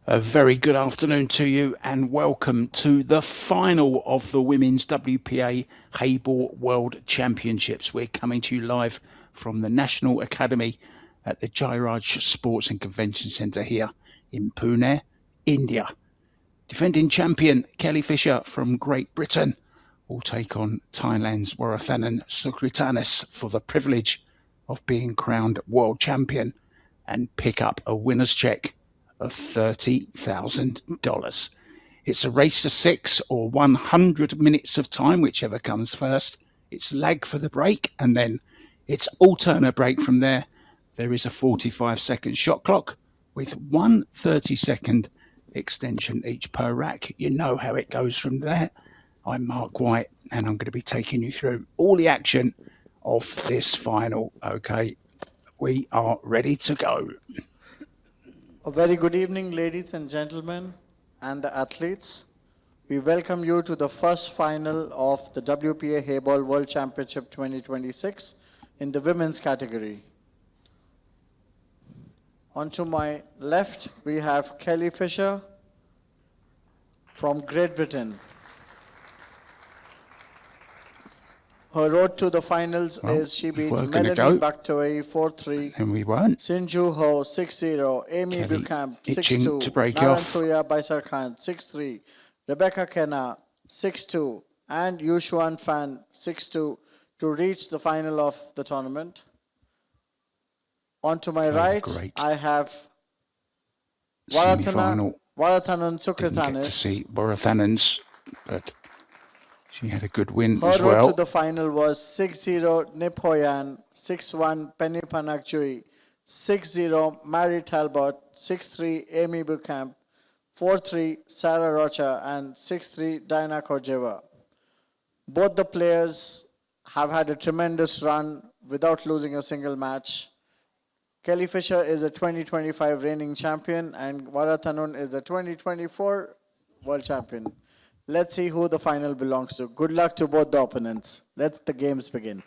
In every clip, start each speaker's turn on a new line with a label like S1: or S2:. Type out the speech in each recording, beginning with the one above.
S1: A very good afternoon to you and welcome to the final of the Women's WPA Heyball World Championships. We're coming to you live from the National Academy at the Jairaj Sports and Convention Centre here in Pune, India. Defending champion Kelly Fisher from Great Britain will take on Thailand's Waratthanun Sukritthanes for the privilege of being crowned world champion and pick up a winner's cheque of $30,000. It's a race to 6 or 100 minutes of time, whichever comes first. It's lag for the break and then it's alternate break from there. There is a 45-second shot clock with 1 30-second extension each per rack. You know how it goes from there. I'm Mark White and I'm going to be taking you through all the action of this final. Okay, we are ready to go.
S2: A very good evening, ladies and gentlemen, and the athletes. We welcome you to the first final of the WPA Heyball World Championship 2026 in the women's category. On to my left, we have Kelly Fisher from Great Britain. Her road to the finals is she beat Melanie Bakhtoei 4-3.
S1: And we won't.
S2: Sinju Ho 6-0. Amy Buchamp 6-2. Narantoya Baisarkhan 6-3. Rebecca Kenna 6-2. And Yushuan Fan 6-2 to reach the final of the tournament. On to my right, I have Waratthanun Sukritthanes.
S1: Didn't get to see Warathanun's, but she had a good win
S2: Her
S1: as well.
S2: Her road to the final was 6-0 Niphoyan, 6-1 Penny Panakchui, 6-0 Mary Talbot, 6-3 Amy Buchamp, 4-3 Sarah Rocha, and 6-3 Diana Korjeva. Both the players have had a tremendous run without losing a single match. Kelly Fisher is a 2025 reigning champion and Waratthanun is the 2024 world champion. Let's see who the final belongs to. Good luck to both the opponents. Let the games begin.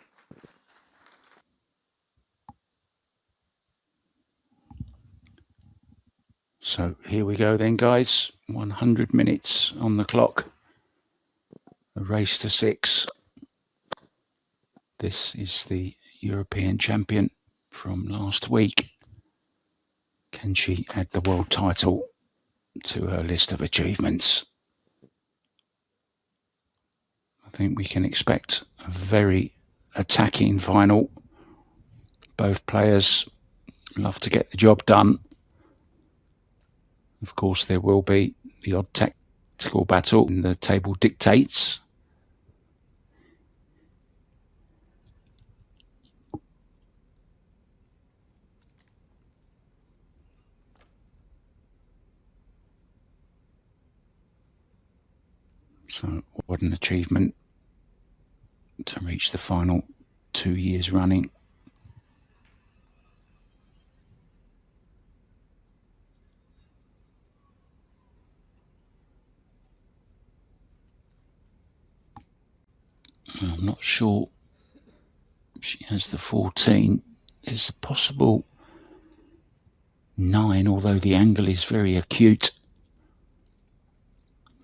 S1: So here we go then, guys. 100 minutes on the clock. A race to 6. This is the European champion from last week. Can she add the world title to her list of achievements? I think we can expect a very attacking final. Both players love to get the job done. Of course, there will be the odd tactical battle, and the table dictates. So, what an achievement to reach the final 2 years running. I'm not sure she has the 14. There's a possible 9, although the angle is very acute.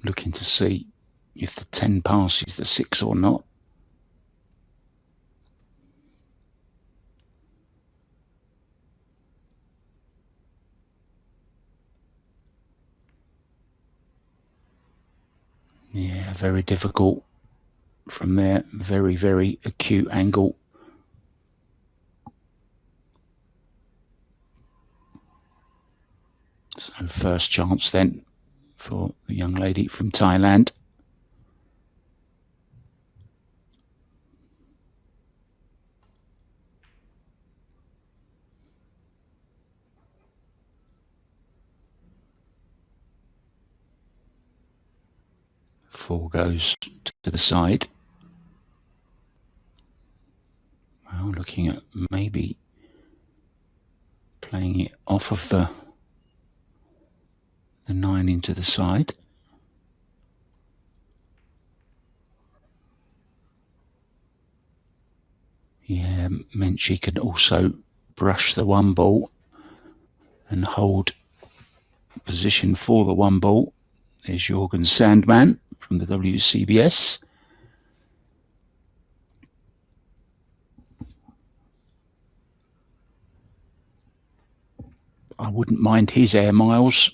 S1: Looking to see if the 10 passes the 6 or not. Yeah, very difficult from there. Very, very acute angle. So first chance then for the young lady from Thailand. Four goes to the side. Well, looking at maybe playing it off of the 9 into the side. Yeah, meant she could also brush the 1 ball and hold position for the one ball. There's Jorgen Sandman from the WCBS. I wouldn't mind his air miles.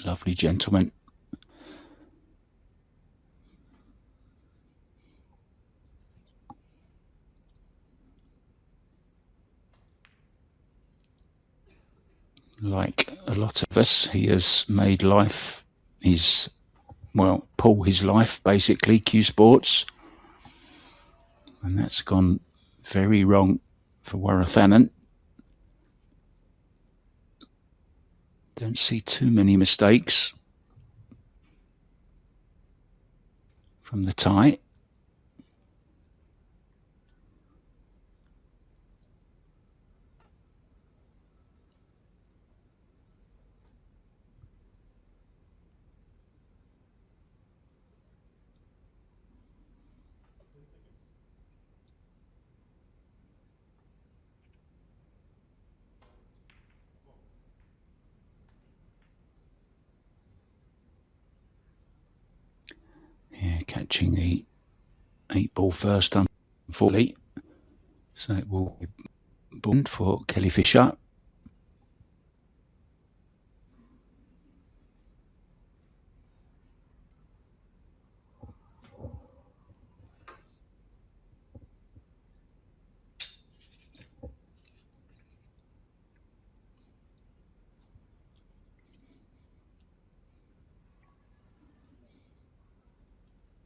S1: Lovely gentleman. Like a lot of us, he has made life his, well, Paul his life, basically, Q Sports. And that's gone very wrong for Waratthanun. Don't see too many mistakes from the tie. Yeah, catching the 8-ball first, unfortunately. So it will be boomed for Kelly Fisher.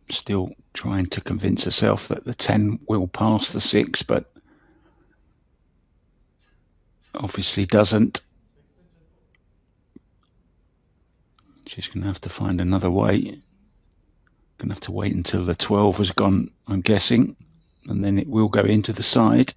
S1: Still trying to convince herself that the 10 will pass the 6, but obviously doesn't. She's going to have to find another way. Going to have to wait until the 12 has gone, I'm guessing, and then it will go into the side.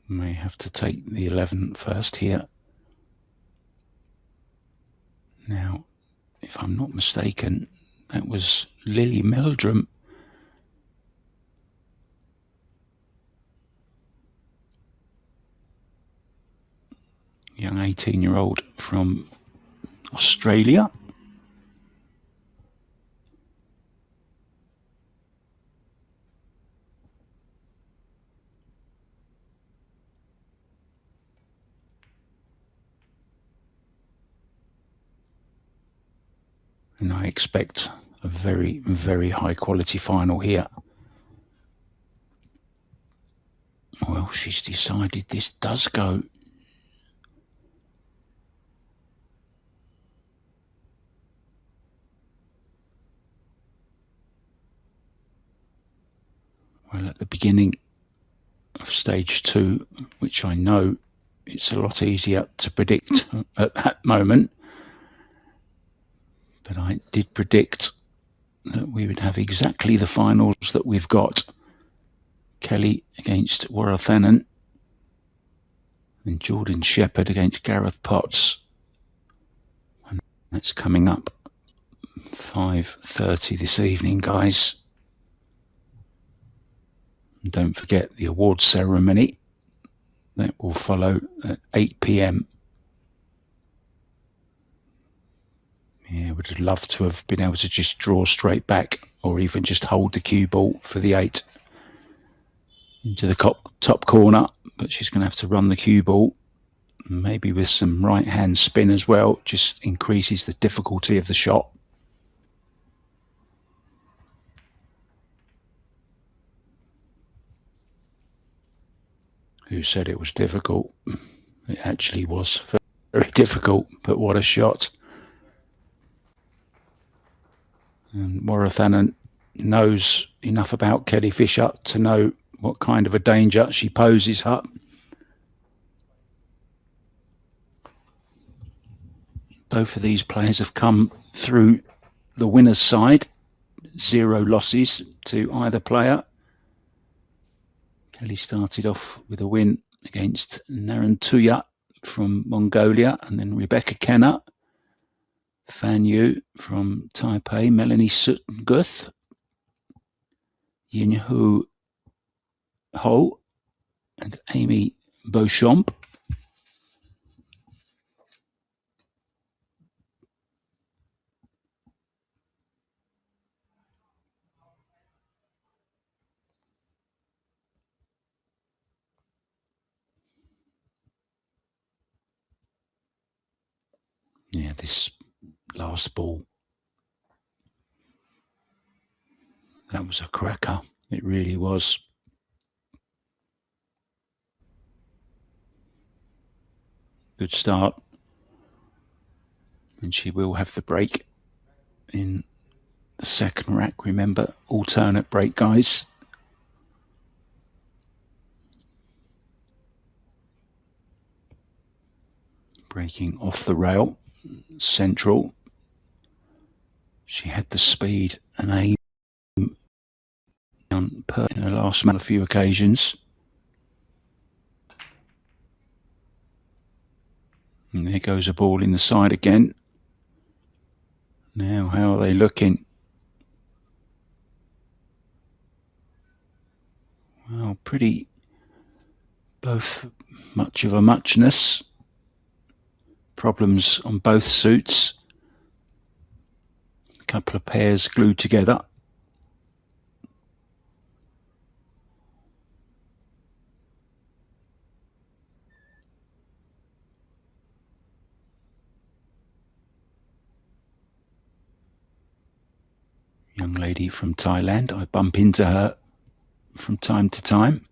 S1: May have to take the 11 first here. Now, if I'm not mistaken, that was Lily Meldrum. Young 18-year-old from Australia. And I expect a very, very high quality final here. Well, she's decided this does go. Well, at the beginning of stage 2, which I know it's a lot easier to predict at that moment, but I did predict that we would have exactly the finals that we've got. Kelly against Waratthanun and Jordan Shepherd against Gareth Potts. And that's coming up 5:30 this evening, guys. And don't forget the awards ceremony. That will follow at 8 p.m. Yeah, would have loved to have been able to just draw straight back or even just hold the cue ball for the 8 into the top corner, but she's going to have to run the cue ball, maybe with some right-hand spin as well, just increases the difficulty of the shot. Who said it was difficult? It actually was very difficult, but what a shot. And Waratthanun knows enough about Kelly Fisher to know what kind of a danger she poses her. Both of these players have come through the winner's side. 0 losses to either player. Kelly started off with a win against Narantuya from Mongolia, and then Rebecca Kenner, Fan Yu from Taipei, Melanie Sutguth, Yinhu Ho, and Amy Beauchamp. Yeah, this last ball, that was a cracker. It really was. Good start. And she will have the break in the second rack. Remember, alternate break, guys. Breaking off the rail, central. She had the speed and aim in her last man a few occasions. And there goes a ball in the side again. Now, how are they looking? Well, pretty, both much of a muchness. Problems on both suits. A couple of pairs glued together. Young lady from Thailand. I bump into her from time to time,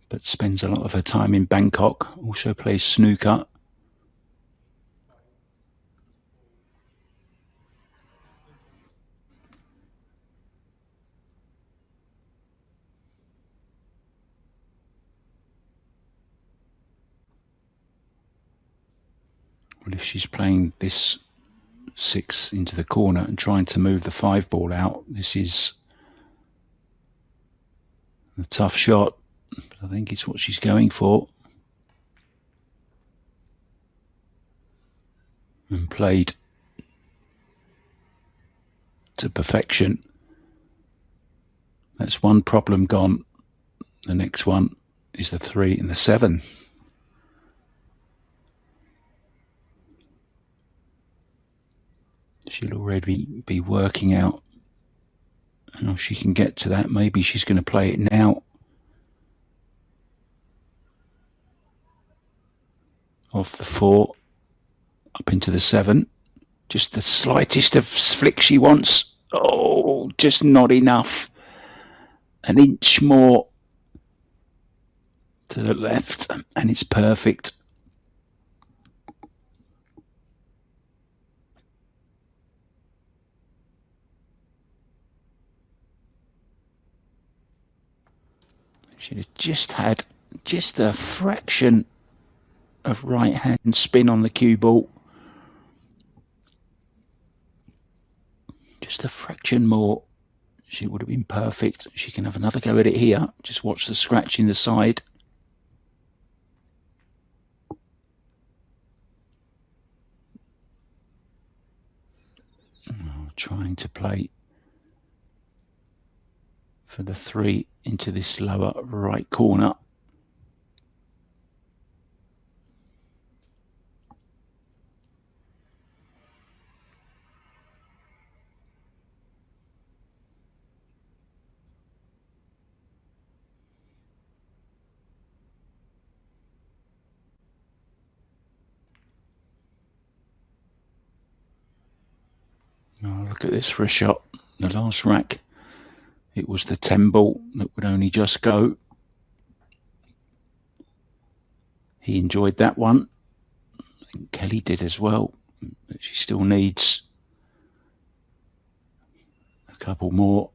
S1: but spends a lot of her time in Bangkok. Also plays snooker. Well, if she's playing this 6 into the corner and trying to move the 5 ball out, this is a tough shot. But I think it's what she's going for. And played to perfection. That's one problem gone. The next one is the 3 and the 7. She'll already be working out how she can get to that. Maybe she's going to play it now. Off the 4, up into the 7. Just the slightest of flick she wants. Oh, just not enough. An inch more to the left, and it's perfect. She'd have just had just a fraction of right hand spin on the cue ball. Just a fraction more. She would have been perfect. She can have another go at it here. Just watch the scratch in the side. Trying to play for the 3 into this lower right corner. Oh, look at this for a shot. The last rack, it was the 10 ball that would only just go. He enjoyed that one. I think Kelly did as well. But she still needs a couple more.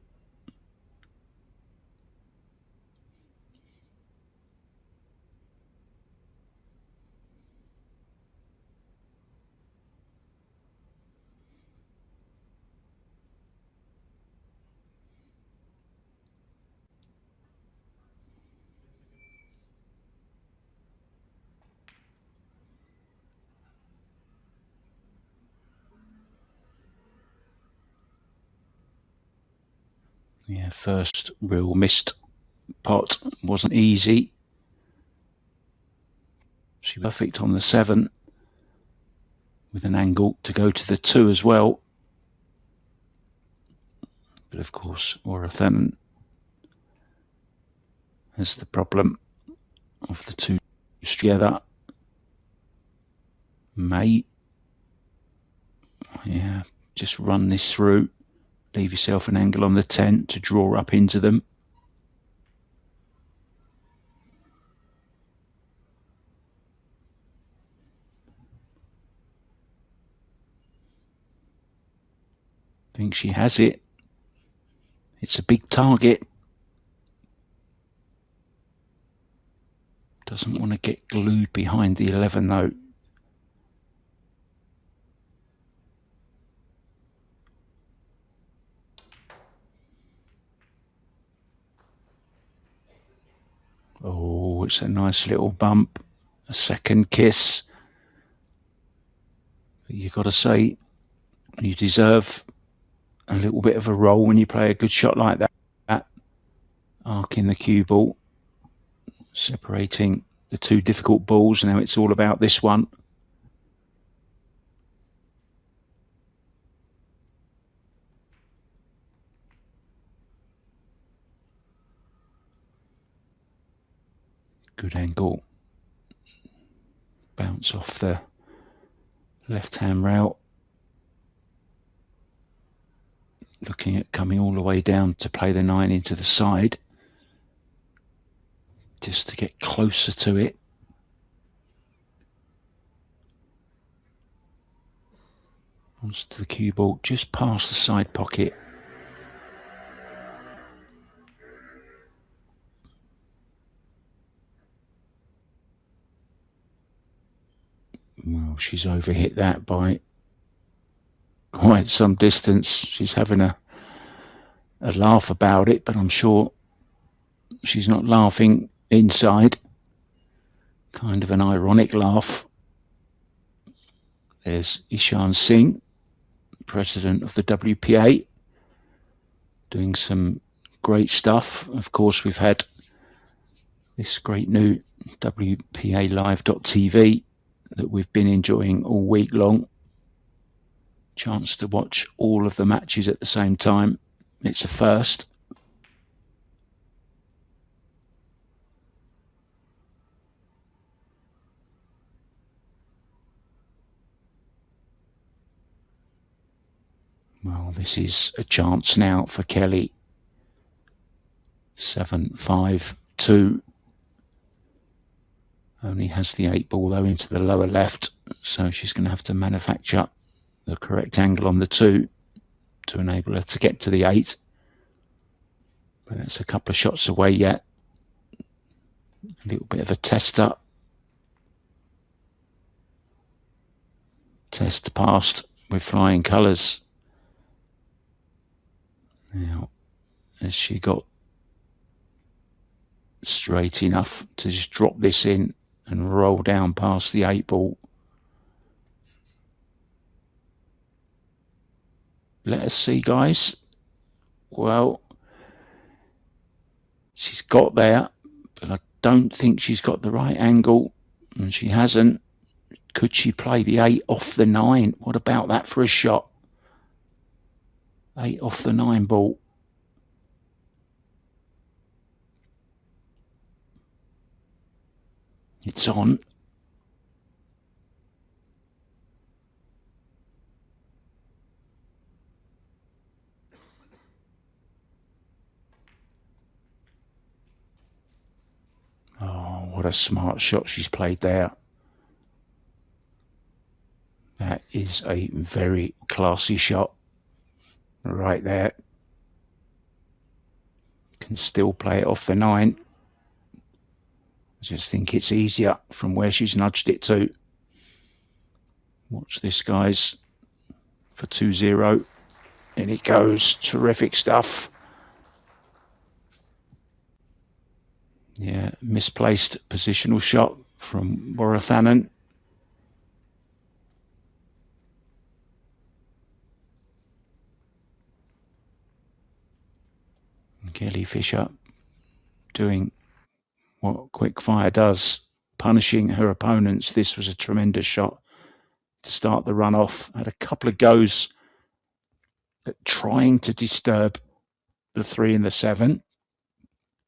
S1: Yeah, first real missed pot wasn't easy. She was perfect on the 7 with an angle to go to the 2 as well. But of course, Waratthanun has the problem of the 2 together. May, yeah, just run this through. Leave yourself an angle on the 10 to draw up into them. I think she has it. It's a big target. Doesn't want to get glued behind the 11 though. Oh, it's a nice little bump. A second kiss. But you've got to say, you deserve a little bit of a roll when you play a good shot like that. Arcing the cue ball, separating the 2 difficult balls. Now it's all about this one. Good angle. Bounce off the left-hand rail. Looking at coming all the way down to play the 9 into the side. Just to get closer to it. Wants to the cue ball just past the side pocket. Well, she's overhit that by quite some distance. She's having a laugh about it, but I'm sure she's not laughing inside. Kind of an ironic laugh. There's Ishan Singh, president of the WPA, doing some great stuff. Of course, we've had this great new WPA Live.tv that we've been enjoying all week long. Chance to watch all of the matches at the same time. It's a first. Well, this is a chance now for Kelly. 7-5-2. Only has the 8 ball though into the lower left, so she's going to have to manufacture the correct angle on the 2 to enable her to get to the 8. But that's a couple of shots away yet. A little bit of a tester. Test passed with flying colours. Now, has she got straight enough to just drop this in and roll down past the 8 ball? Let us see, guys. Well, she's got there, but I don't think she's got the right angle, and she hasn't. Could she play the 8 off the 9? What about that for a shot? 8 off the 9 ball. It's on. Oh, what a smart shot she's played there. That is a very classy shot right there. Can still play it off the 9. I just think it's easier from where she's nudged it to. Watch this, guys, for 2-0. And it goes. Terrific stuff. Yeah, misplaced positional shot from Waratthanun. Kelly Fisher doing what Quickfire does, punishing her opponents. This was a tremendous shot to start the run off. Had a couple of goes at trying to disturb the 3 and the 7,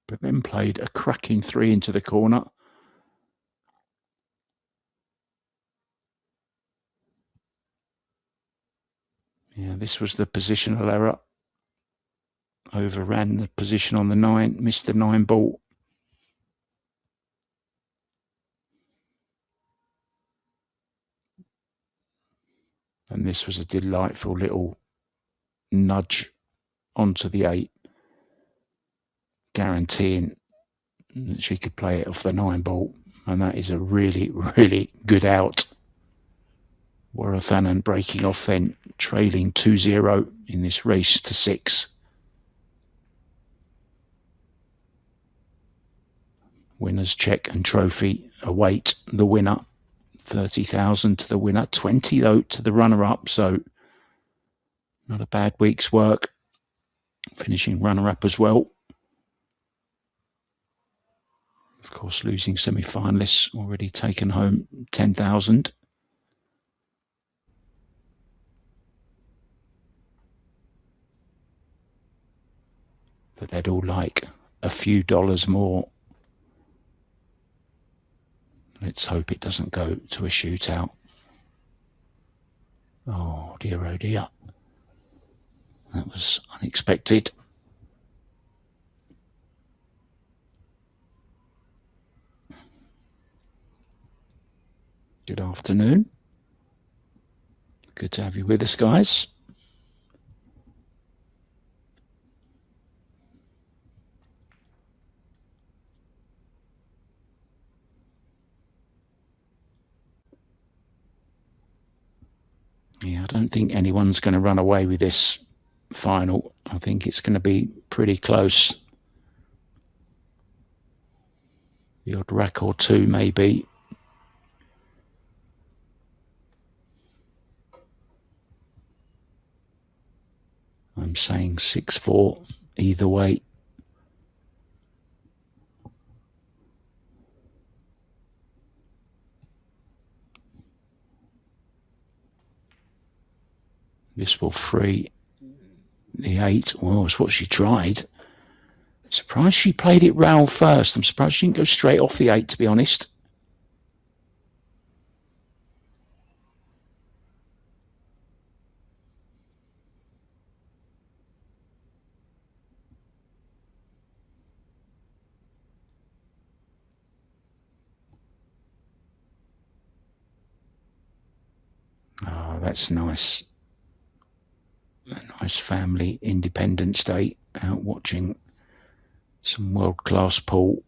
S1: but then played a cracking 3 into the corner. Yeah, this was the positional error. Overran the position on the 9, missed the 9 ball. And this was a delightful little nudge onto the 8, guaranteeing that she could play it off the 9 ball. And that is a really, really good out. Waratthanun breaking off then, trailing 2-0 in this race to 6. Winner's check and trophy await the winner. 30,000 to the winner, 20 though to the runner-up, so not a bad week's work. Finishing runner-up as well. Of course, losing semi-finalists, already taken home 10,000. But they'd all like a few dollars more. Let's hope it doesn't go to a shootout. Oh dear, oh dear. That was unexpected. Good afternoon. Good to have you with us, guys. Yeah, I don't think anyone's going to run away with this final. I think it's going to be pretty close. The odd rack or two, maybe. I'm saying 6-4 either way. This will free the 8. Well, it's what she tried. Surprised she played it round first. I'm surprised she didn't go straight off the 8, to be honest. Oh, that's nice. A nice family Independence Day out watching some world-class pool.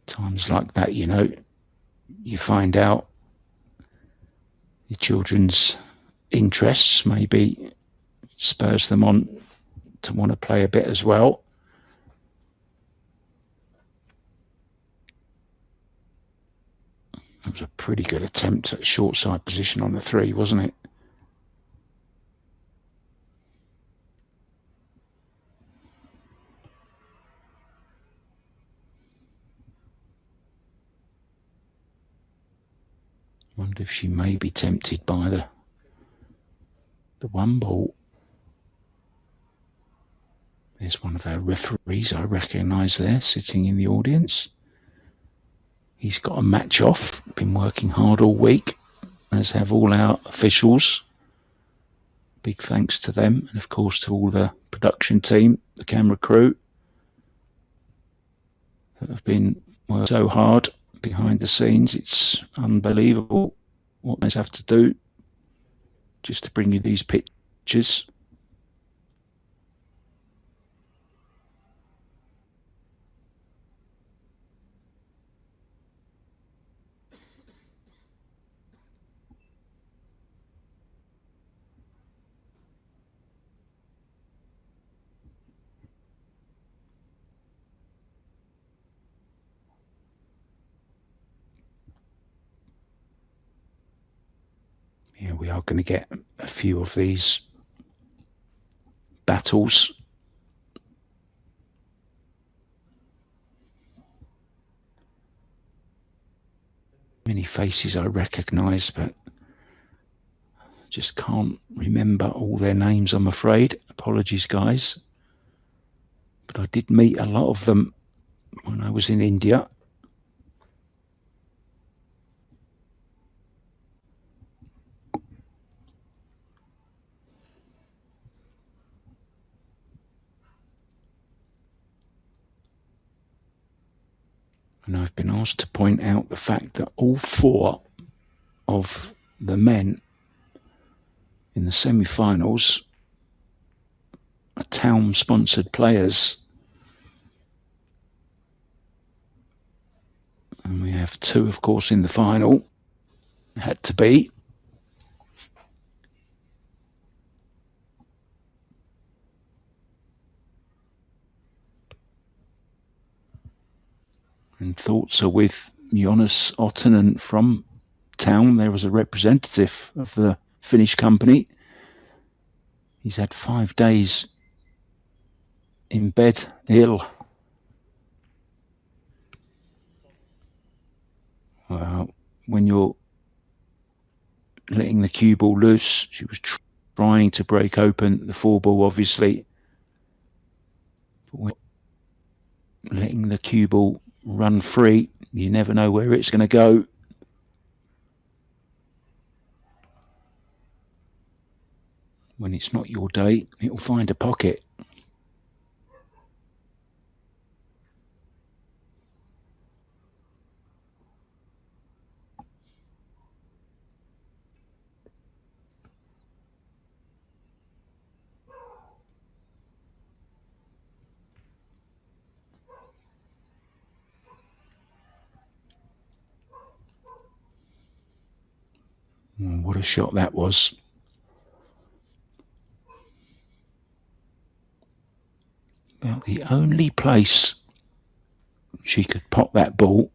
S1: Times like that, you know, you find out your children's interests, maybe spurs them on to want to play a bit as well. That was a pretty good attempt at a short side position on the 3, wasn't it? Wonder if she may be tempted by the 1 ball. There's one of our referees I recognise there, sitting in the audience. He's got a match off, been working hard all week, as have all our officials. Big thanks to them, and of course to all the production team, the camera crew, that have been working so hard behind the scenes. It's unbelievable what they have to do just to bring you these pictures. Yeah, And we are going to get a few of these battles. Many faces I recognise, but just can't remember all their names, I'm afraid. Apologies, guys. But I did meet a lot of them when I was in India. And I've been asked to point out the fact that all four of the men in the semi-finals are town-sponsored players. And we have two, of course, in the final. Had to be. And thoughts are with Jonas Ottanen from town. There was a representative of the Finnish company. He's had 5 days in bed, ill. Well, when you're letting the cue ball loose, she was trying to break open the 4-ball, obviously. But when letting the cue ball run free, you never know where it's going to go. When it's not your day, it'll find a pocket. What a shot that was. About the only place she could pop that ball.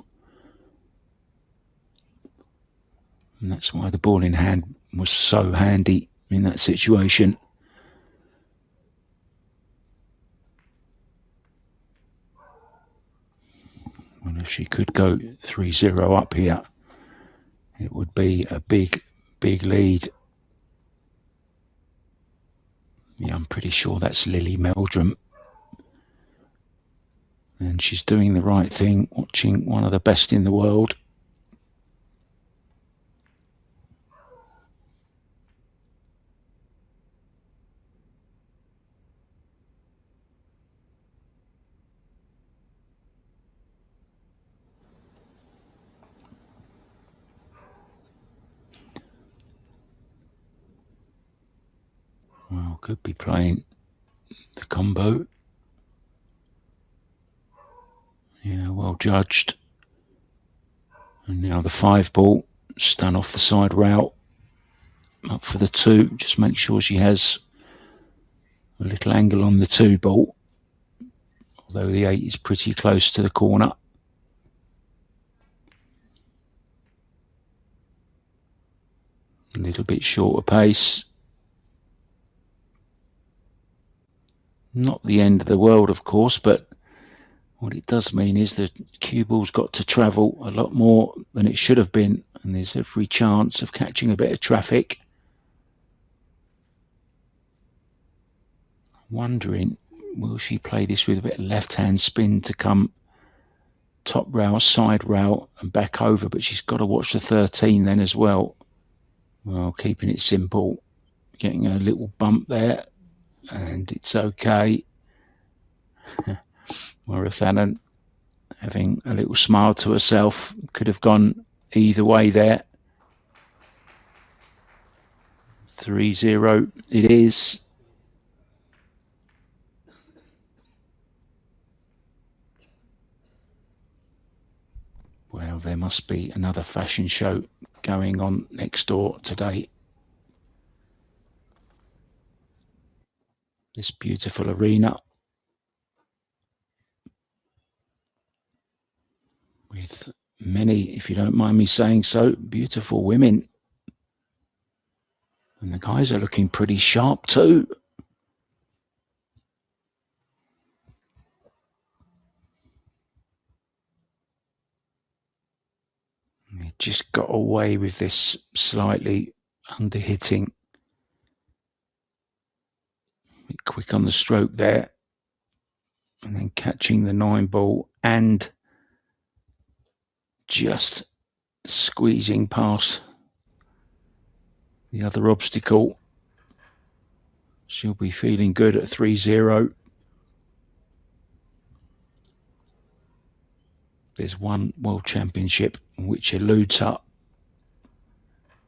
S1: And that's why the ball in hand was so handy in that situation. Well, if she could go 3-0 up here, it would be a big, big lead. Yeah, I'm pretty sure that's Lily Meldrum. And she's doing the right thing, watching one of the best in the world. Well, could be playing the combo. Yeah, well judged. And now the 5-ball, stun off the side route. Up for the 2, just make sure she has a little angle on the 2-ball. Although the 8 is pretty close to the corner. A little bit shorter pace. Not the end of the world, of course, but what it does mean is the cue ball's got to travel a lot more than it should have been, and there's every chance of catching a bit of traffic. Wondering, will she play this with a bit of left-hand spin to come top rail, side rail, and back over, but she's got to watch the 13 then as well. Well, keeping it simple, getting a little bump there, and it's okay. Waratthanun having a little smile to herself. Could have gone either way there. 3-0 it is. Well, there must be another fashion show going on next door today. This beautiful arena with many, if you don't mind me saying so, beautiful women. And the guys are looking pretty sharp too. He just got away with this slightly under-hitting. A bit quick on the stroke there. And then catching the 9 ball and just squeezing past the other obstacle. She'll be feeling good at 3-0. There's one World Championship which eludes her,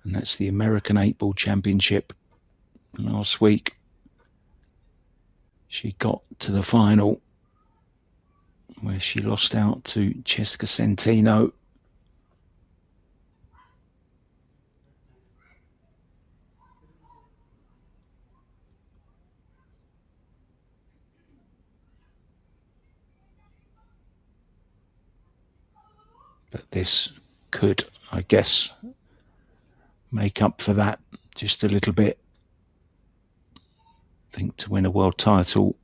S1: and that's the American 8-Ball Championship. Last week, she got to the final where she lost out to Cheska Centino. But this could, I guess, make up for that just a little bit. I think to win a world title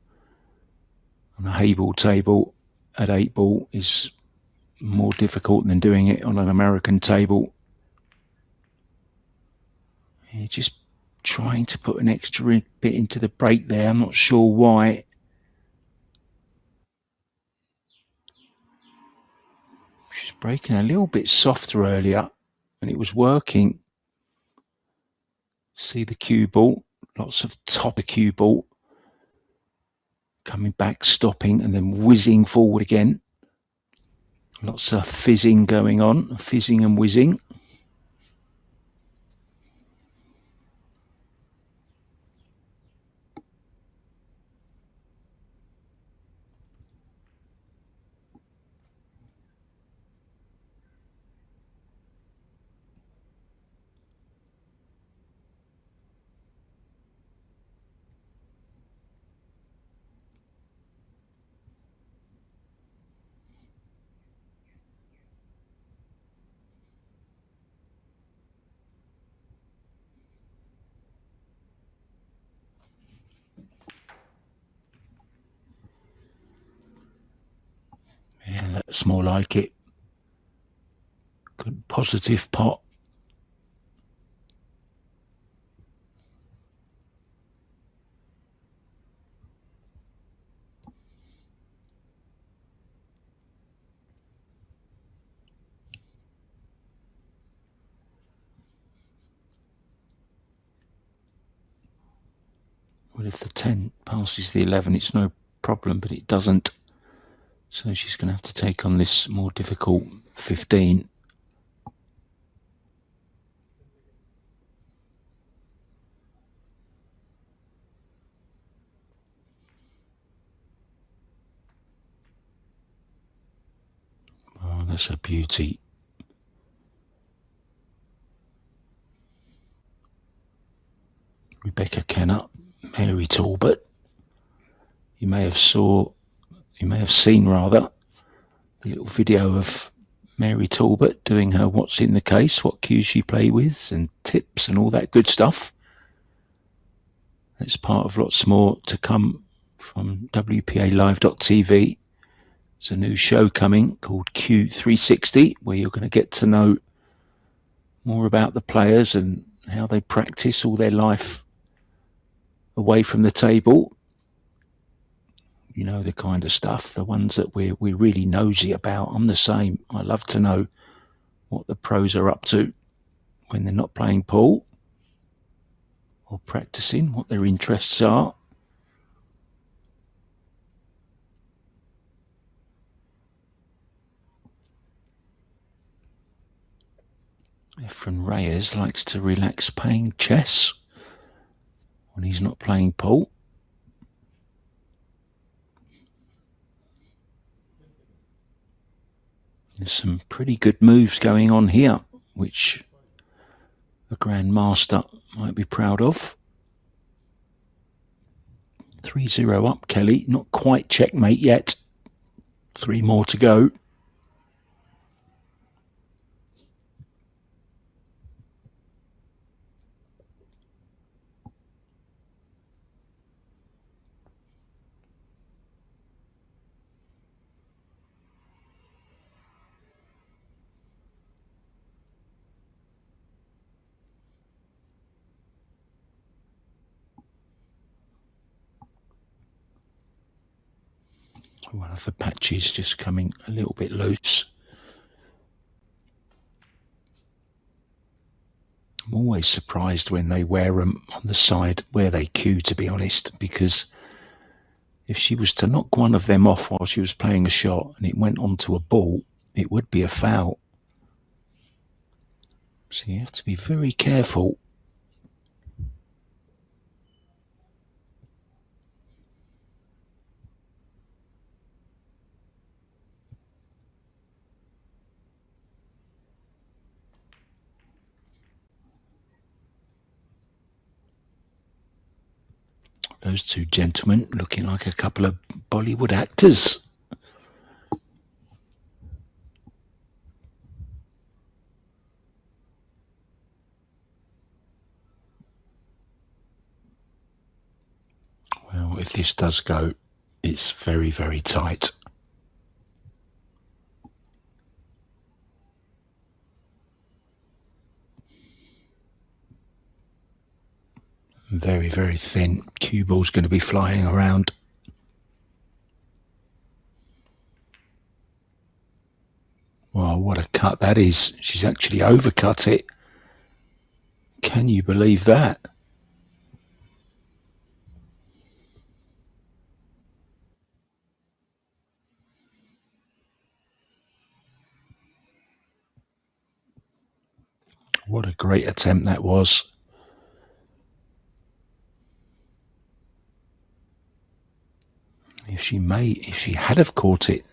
S1: on a Heyball table at 8-ball is more difficult than doing it on an American table. You're just trying to put an extra bit into the break there. I'm not sure why. She's breaking a little bit softer earlier, and it was working. See the cue ball, lots of top of cue ball. Coming back, stopping, and then whizzing forward again. Lots of fizzing going on, fizzing and whizzing. Yeah, that's more like it. Good positive pot. Well, if the 10 passes the 11, it's no problem, but it doesn't. So she's going to have to take on this more difficult 15. Oh, that's a beauty. Rebecca Kenner, Mary Talbot. You may have seen rather the little video of Mary Talbot doing her what's in the case, what cues she play with, and tips and all that good stuff. It's part of lots more to come from WPALive.tv. There's a new show coming called Q360 where you're going to get to know more about the players and how they practice all their life away from the table. You know, the kind of stuff, the ones that we're really nosy about. I'm the same. I love to know what the pros are up to when they're not playing pool or practicing, what their interests are. Efren Reyes likes to relax playing chess when he's not playing pool. There's some pretty good moves going on here, which a Grandmaster might be proud of. 3-0 up, Kelly. Not quite checkmate yet. 3 more to go. One of the patches just coming a little bit loose. I'm always surprised when they wear them on the side where they cue, to be honest, because if she was to knock one of them off while she was playing a shot and it went onto a ball, it would be a foul. So you have to be very careful. Those two gentlemen looking like a couple of Bollywood actors. Well, if this does go, it's very, very tight. Very, very thin. Cue ball's going to be flying around. Wow, what a cut that is. She's actually overcut it. Can you believe that? What a great attempt that was. If she had have caught it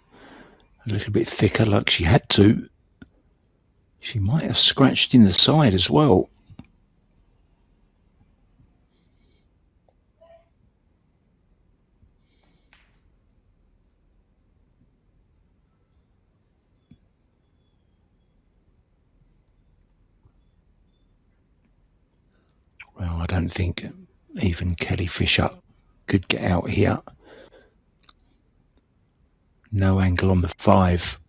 S1: a little bit thicker like she had to, she might have scratched in the side as well. Well, I don't think even Kelly Fisher could get out here. No angle on the 5.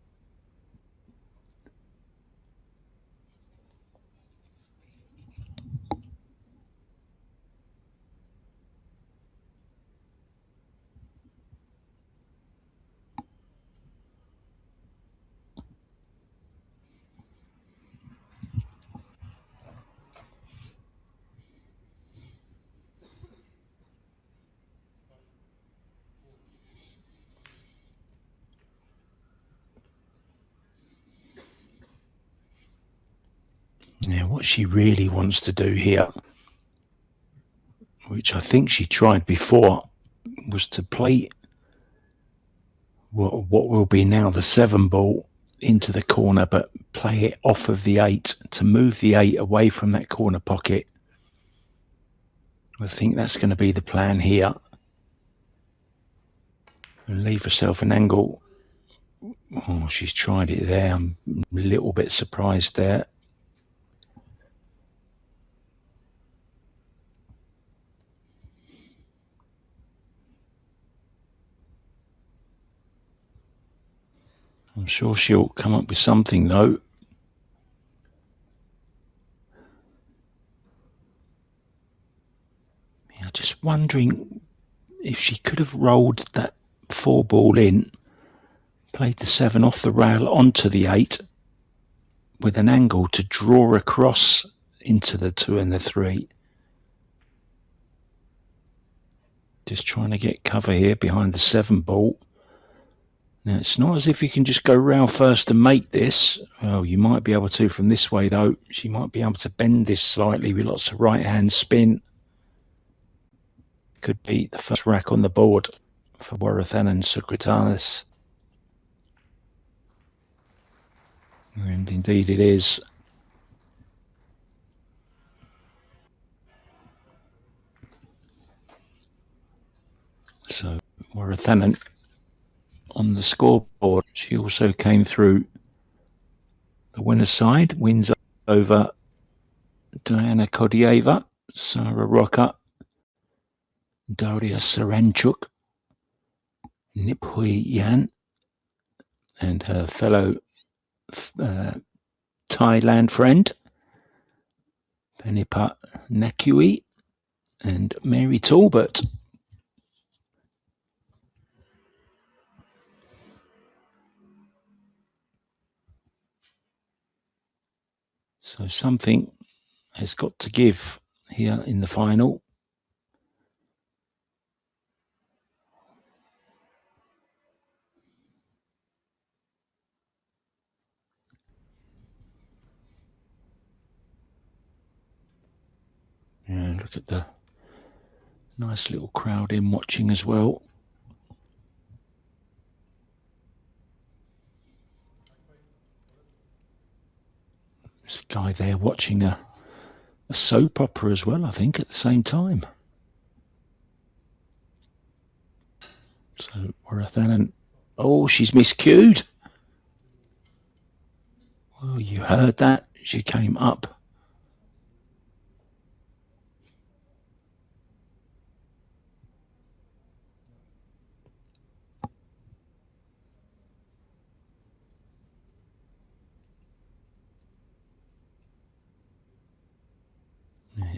S1: Now, what she really wants to do here, which I think she tried before, was to play what will be now the 7 ball into the corner, but play it off of the 8 to move the 8 away from that corner pocket. I think that's going to be the plan here. And leave herself an angle. Oh, she's tried it there. I'm a little bit surprised there. I'm sure she'll come up with something, though. Yeah, just wondering if she could have rolled that 4 ball in, played the 7 off the rail onto the 8 with an angle to draw across into the 2 and the 3. Just trying to get cover here behind the 7 ball. Now, it's not as if you can just go round first and make this. Oh, you might be able to from this way, though. She might be able to bend this slightly with lots of right-hand spin. Could be the first rack on the board for Waratthanun Sukritthanes. And indeed it is. So Waratthanun on the scoreboard. She also came through the winner's side, wins over Diana Kodieva, Sarah Rocker, Daria Saranchuk, Niphui Yan, and her fellow Thailand friend, Penipat Nakui, and Mary Talbot. So something has got to give here in the final. Yeah, look at the nice little crowd in watching as well. This guy there watching a soap opera as well, I think, at the same time. So Waratthanun, oh, she's miscued. Well, you heard that. She came up.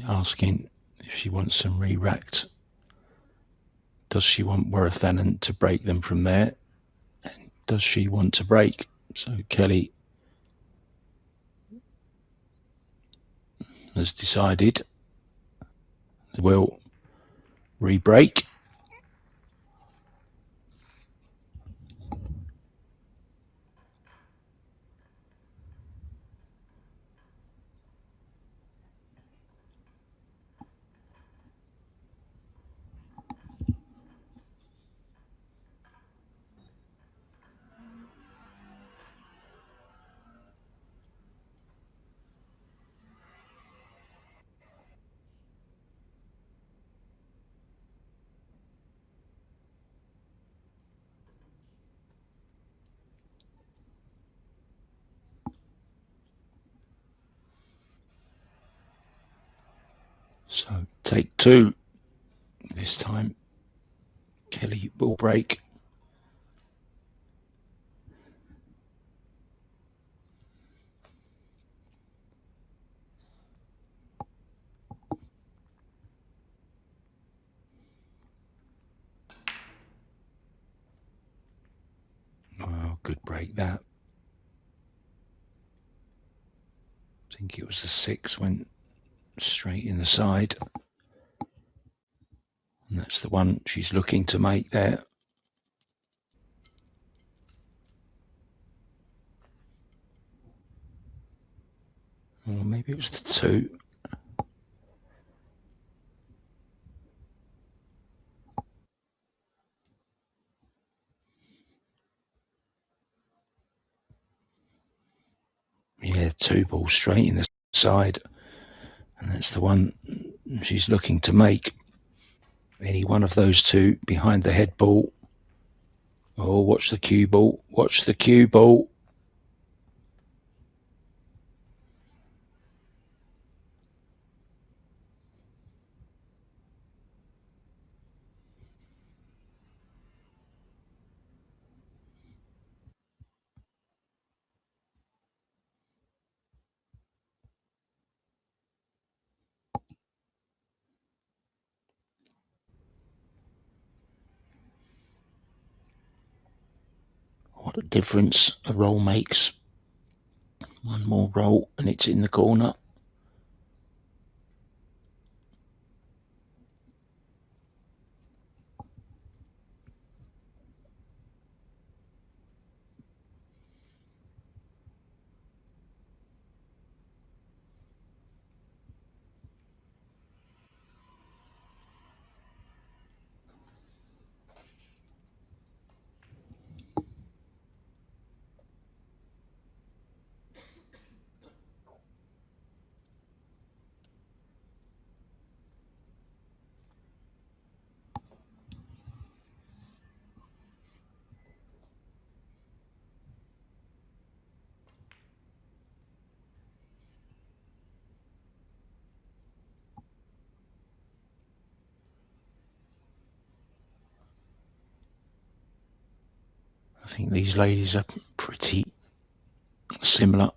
S1: Asking if she wants them re-racked. Does she want Waratthanun to break them from there? And does she want to break? So Kelly has decided will re-break. So take two. This time Kelly will break. Oh, good break that. I think it was the 6 went straight in the side. And that's the one she's looking to make there. Or maybe it was the 2. Yeah, 2 balls straight in the side. And that's the one she's looking to make. Any one of those 2 behind the head ball. Oh, watch the cue ball. Watch the cue ball. What a difference a roll makes. One more roll and it's in the corner. I think these ladies are pretty similar,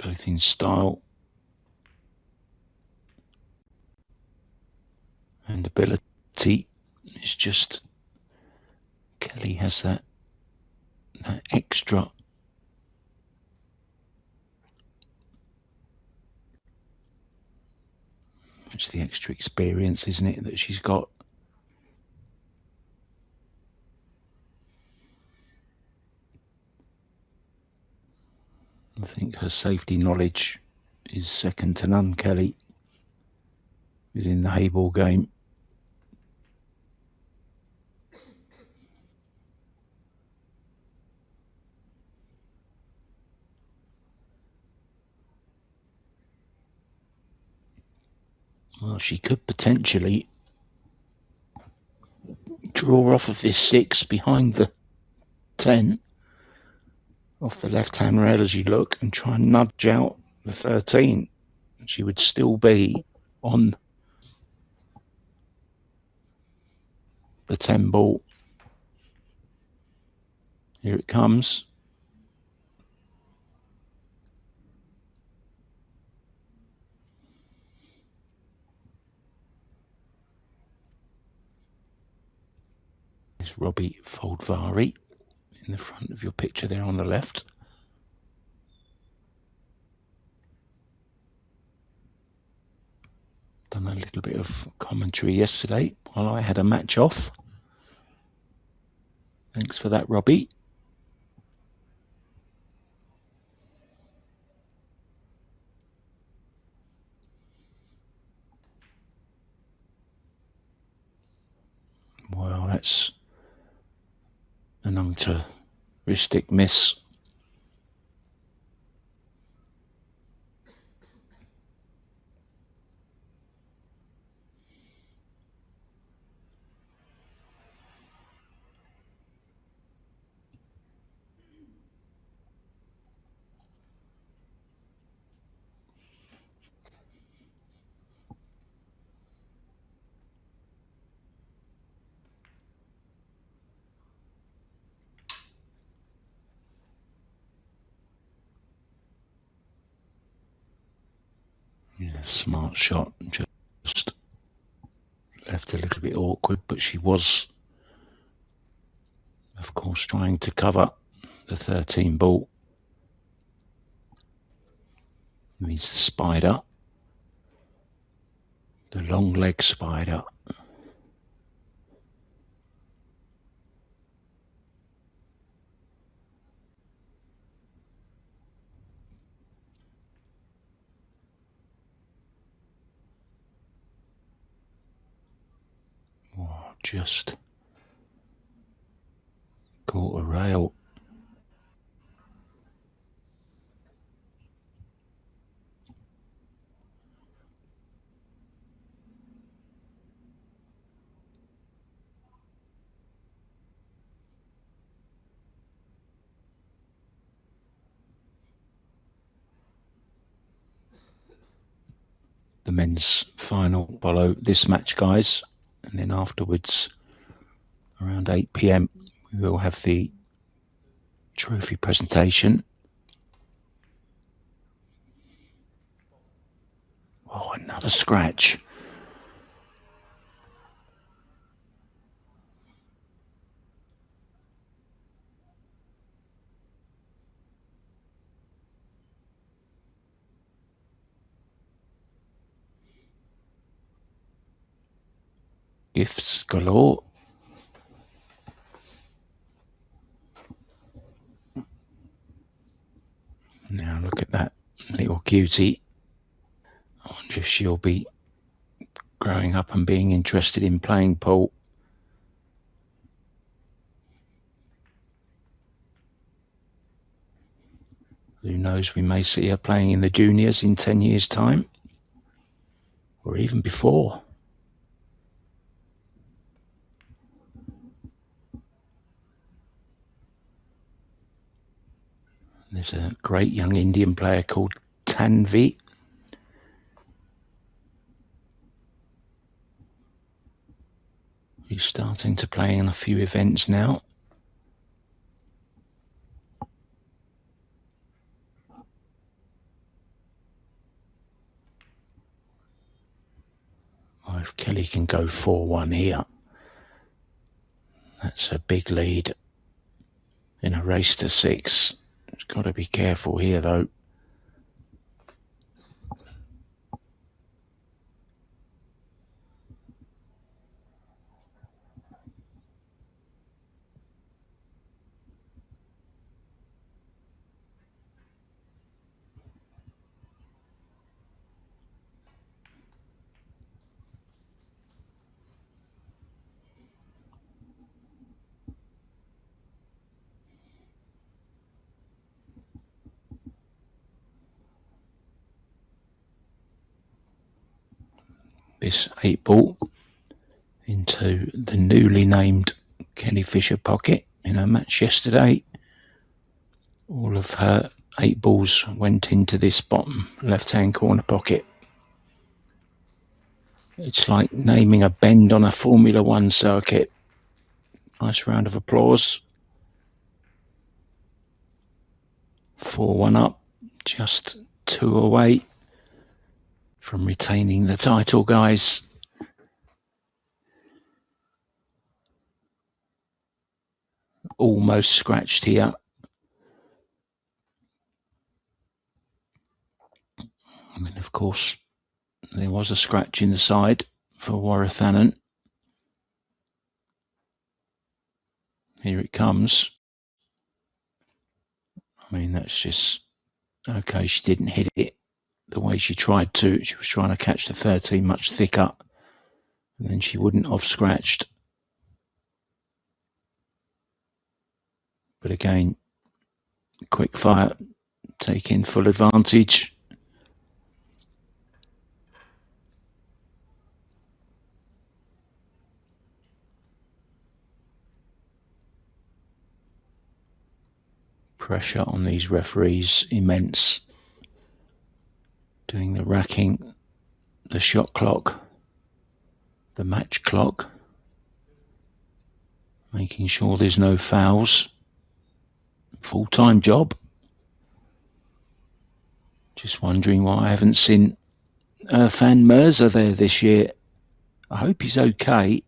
S1: both in style and ability. It's just Kelly has that extra It's the extra experience, isn't it, that she's got. I think her safety knowledge is second to none, Kelly, within the Heyball game. Well, she could potentially draw off of this 6 behind the 10 off the left-hand rail as you look and try and nudge out the 13. She would still be on the 10 ball. Here it comes. There's Robbie Foldvari in the front of your picture there on the left. Done a little bit of commentary yesterday while I had a match off. Thanks for that, Robbie. Well, that's an uncharacteristic miss. Yeah, smart shot, just left a little bit awkward, but she was, of course, trying to cover the 13 ball. He's the spider, the long leg spider. Oh, just caught a rail. The men's final follow this match, guys, and then afterwards around 8 p.m. we will have the trophy presentation. Oh, another scratch. Gifts galore. Now look at that little cutie. I wonder if she'll be growing up and being interested in playing pool. Who knows, we may see her playing in the juniors in 10 years' time, or even before. There's a great young Indian player called Tanvi. He's starting to play in a few events now. Well, if Kelly can go 4-1 here, that's a big lead in a race to 6. She's got to be careful here, though. this 8-ball into the newly named Kelly Fisher pocket in her match yesterday. All of her 8 balls went into this bottom left-hand corner pocket. It's like naming a bend on a Formula One circuit. Nice round of applause. 4-1 up, just 2 away from retaining the title, guys. Almost scratched here. I mean, of course, there was a scratch in the side for Waratthanun. Here it comes. I mean, that's just... Okay, she didn't hit it the way she tried to. She was trying to catch the 13 much thicker, and then she wouldn't have scratched. But again, quick fire, taking full advantage. Pressure on these referees immense. Doing the racking, the shot clock, the match clock, making sure there's no fouls. Full-time job. Just wondering why I haven't seen Irfan Mirza there this year. I hope he's okay.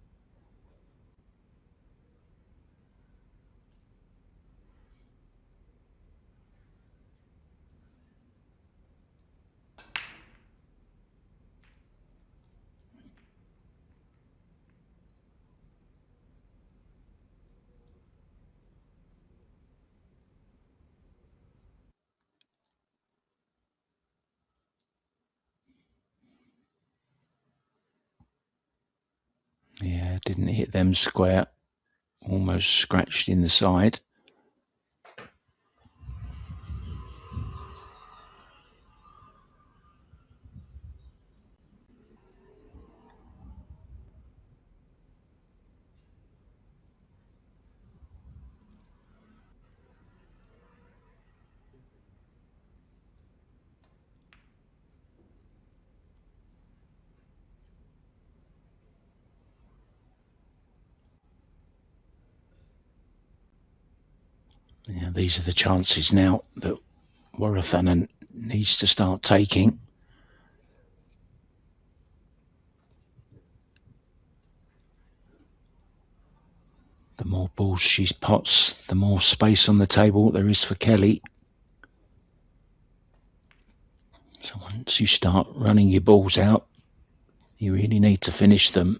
S1: Yeah, didn't hit them square. Almost scratched in the side. Yeah, these are the chances now that Waratthanun needs to start taking. The more balls she pots, the more space on the table there is for Kelly. So once you start running your balls out, you really need to finish them.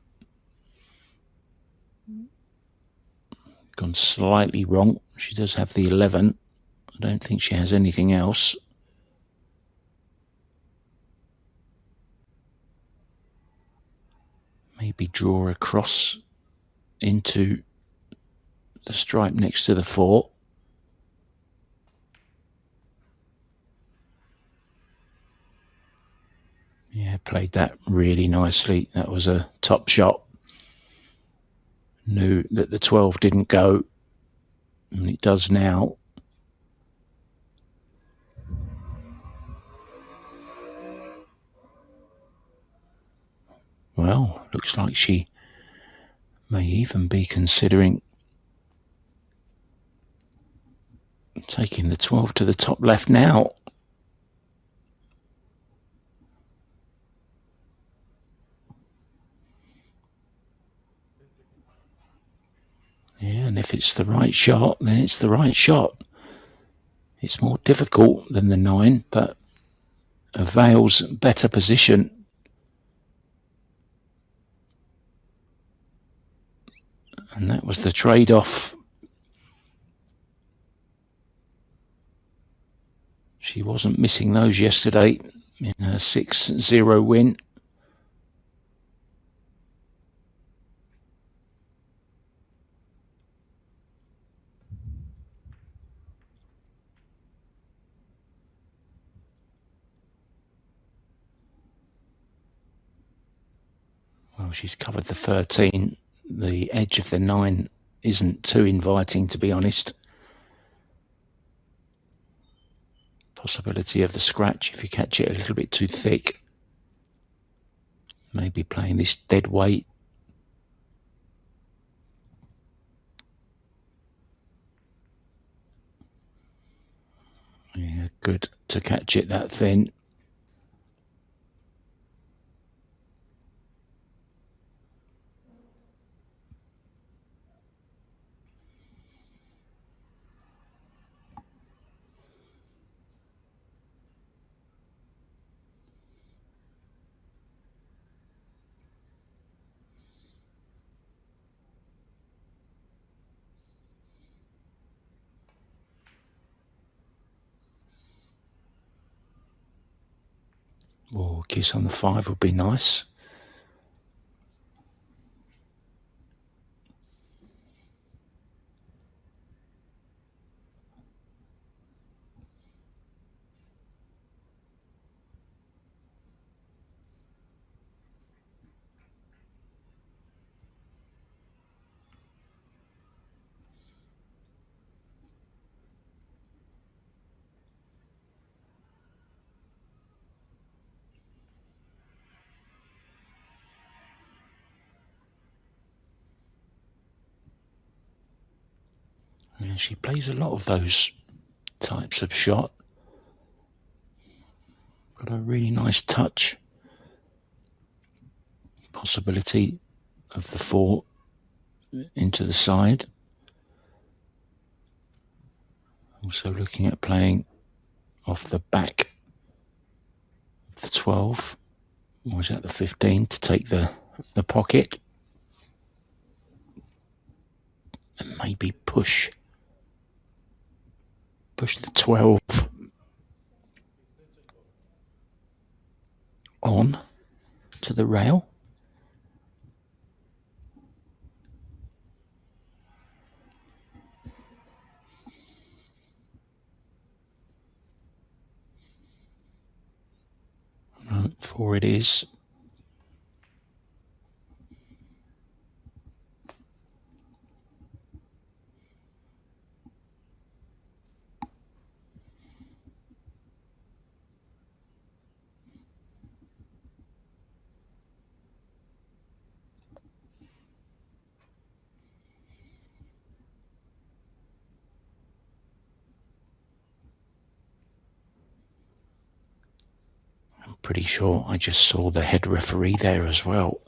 S1: Gone slightly wrong. She does have the 11. I don't think she has anything else. Maybe draw across into the stripe next to the 4. Yeah, played that really nicely. That was a top shot. Knew that the 12 didn't go, and it does now. Well, looks like she may even be considering taking the 12 to the top left now. Yeah, and if it's the right shot, then it's the right shot. It's more difficult than the 9, but a Vale's better position. And that was the trade-off. She wasn't missing those yesterday in her 6-0 win. Well, she's covered the 13. The edge of the 9 isn't too inviting, to be honest. Possibility of the scratch if you catch it a little bit too thick. Maybe playing this dead weight. Yeah, good to catch it that thin. Oh, kiss on the 5 would be nice. Yeah, she plays a lot of those types of shot. Got a really nice touch. Possibility of the 4 into the side. Also looking at playing off the back of the 12. Or is that the 15 to take the pocket? And maybe push the 12 on to the rail. Right, 4 it is. Pretty sure I just saw the head referee there as well.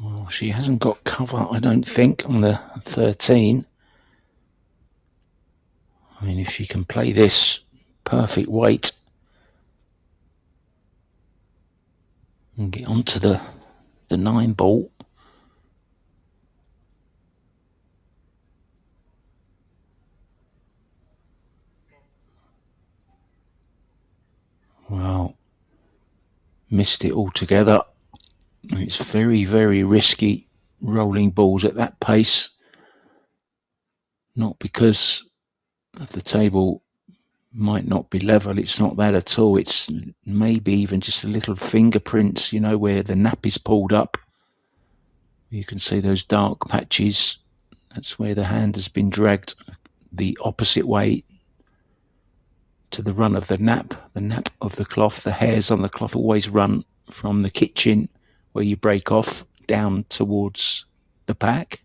S1: Well, she hasn't got cover, I don't think, on the 13. I mean, if she can play this perfect weight and get onto the 9 ball. Well, missed it altogether. It's very, very risky rolling balls at that pace. Not because of the table might not be level, it's not that at all. It's maybe even just a little fingerprints, you know, where the nap is pulled up. You can see those dark patches. That's where the hand has been dragged the opposite way to the run of the nap of the cloth. The hairs on the cloth always run from the kitchen where you break off down towards the back.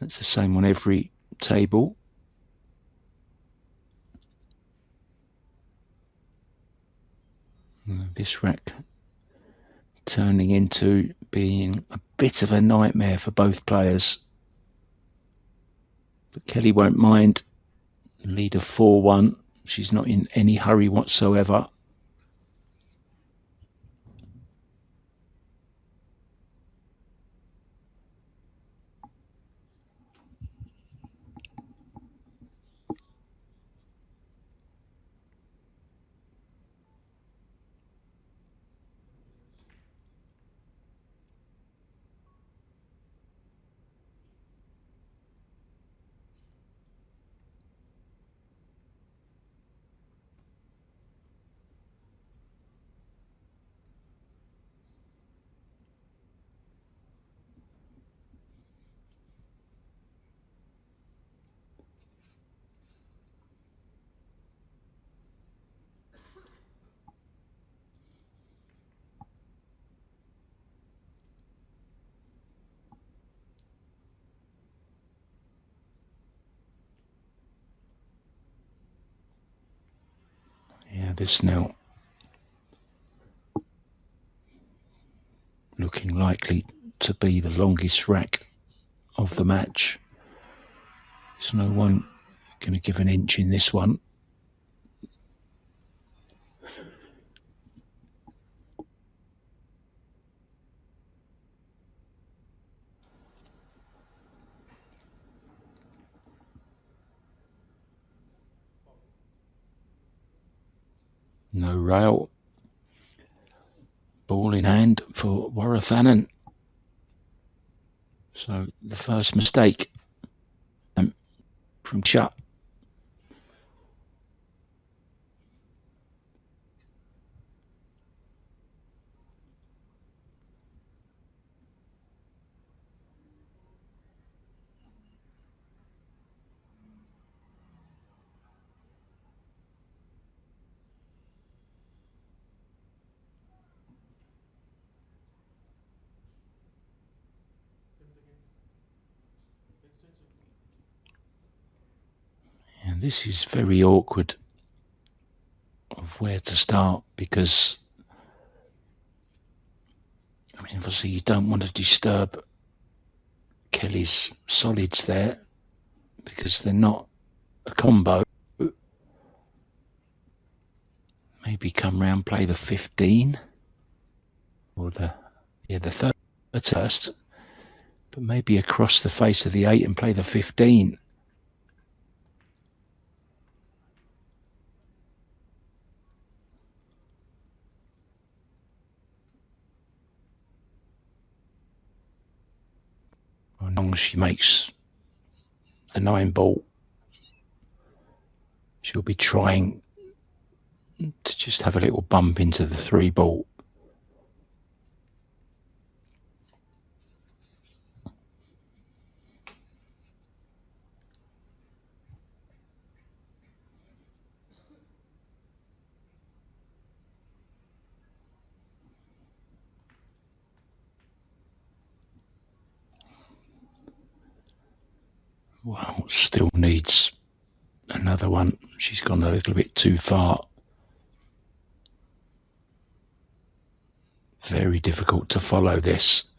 S1: That's the same on every table. This rack turning into being a bit of a nightmare for both players. But Kelly won't mind. Lead of 4-1. She's not in any hurry whatsoever. Yeah, this now looking likely to be the longest rack of the match. There's no one going to give an inch in this one. No rail. Ball in hand for Waratthanun. So the first mistake from shut. And this is very awkward of where to start, because I mean, obviously you don't want to disturb Kelly's solids there because they're not a combo. Maybe come round, play the 15 or the third first, but maybe across the face of the 8 and play the 15. As long as she makes the 9 ball, she'll be trying to just have a little bump into the 3 ball. Well, still needs another one. She's gone a little bit too far. Very difficult to follow this.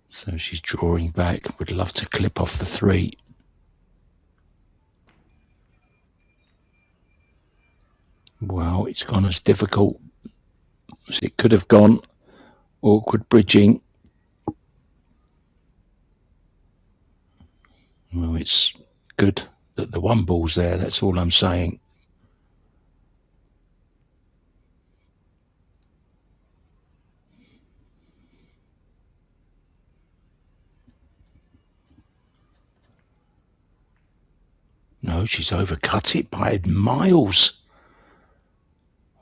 S1: So she's drawing back. Would love to clip off the 3. Well, it's gone as difficult as it could have gone. Awkward bridging. Well, it's good that the 1 ball's there, that's all I'm saying. No, she's overcut it by miles.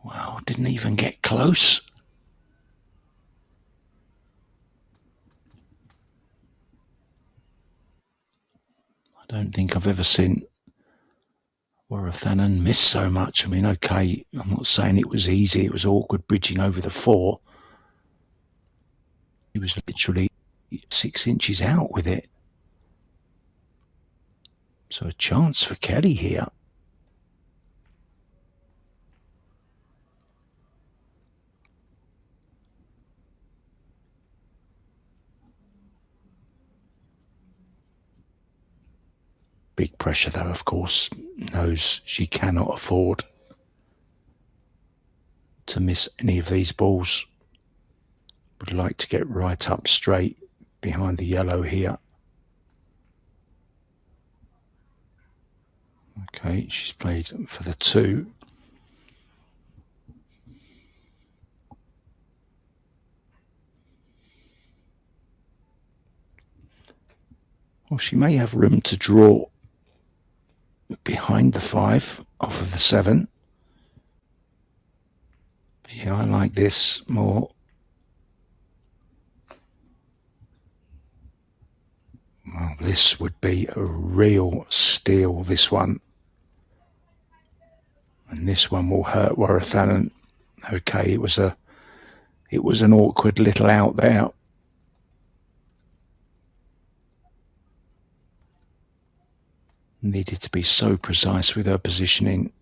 S1: Wow, didn't even get close. I don't think I've ever seen Waratthanun miss so much. I mean, okay, I'm not saying it was easy. It was awkward bridging over the 4. He was literally 6 inches out with it. So a chance for Kelly here. big pressure though, of course. Knows she cannot afford to miss any of these balls. Would like to get right up straight behind the yellow here. Okay, she's played for the 2. Well, she may have room to draw behind the 5 off of the 7. But yeah, I like this more. Well, this would be a real steal, this one. And this one will hurt Waratthanun. Okay, it was an awkward little out there. Needed to be so precise with her positioning.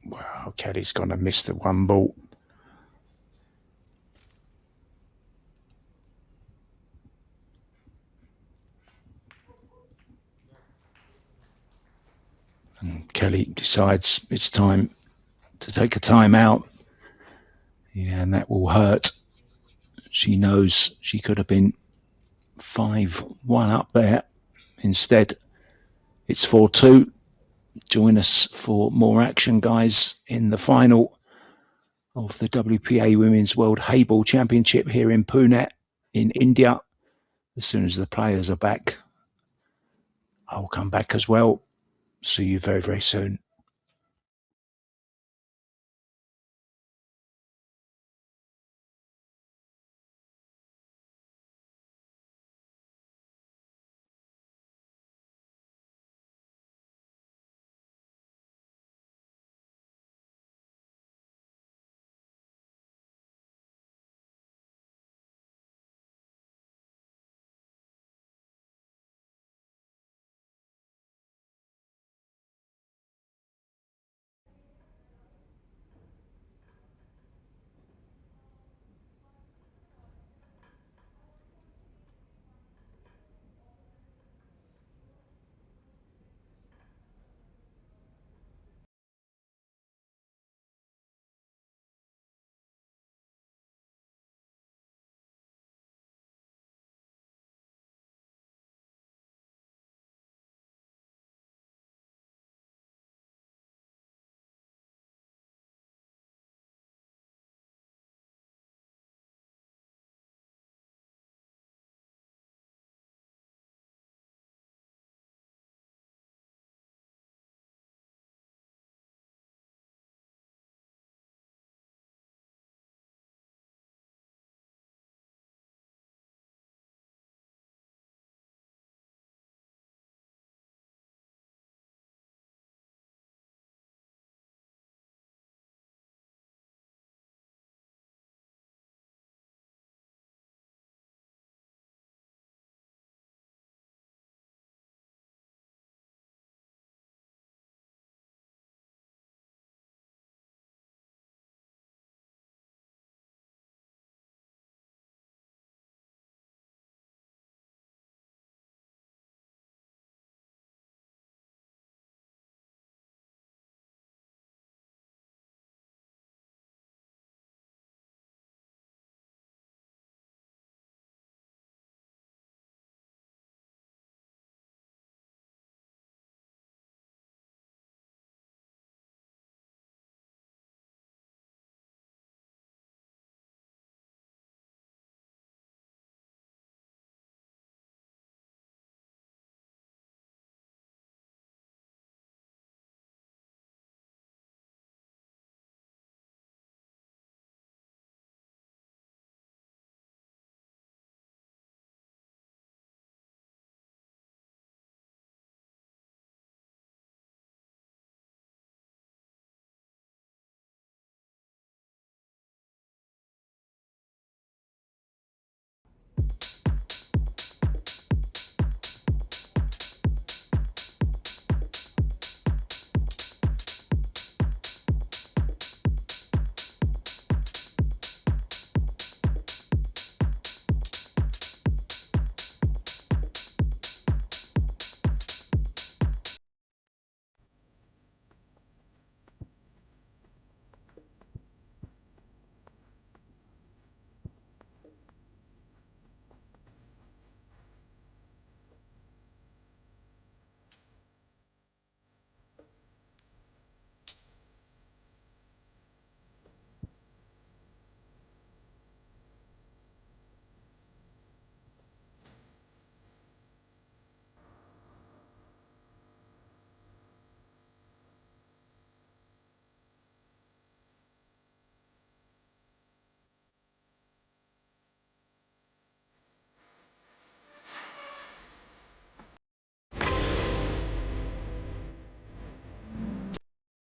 S1: Wow, Kelly's going to miss the 1 ball. And Kelly decides it's time to take a time out. Yeah, and that will hurt. She knows she could have been 5-1 up there. Instead, it's 4-2. Join us for more action, guys, in the final of the WPA Women's World Heyball Championship here in Pune, in India. As soon as the players are back, I'll come back as well. See you very, very soon.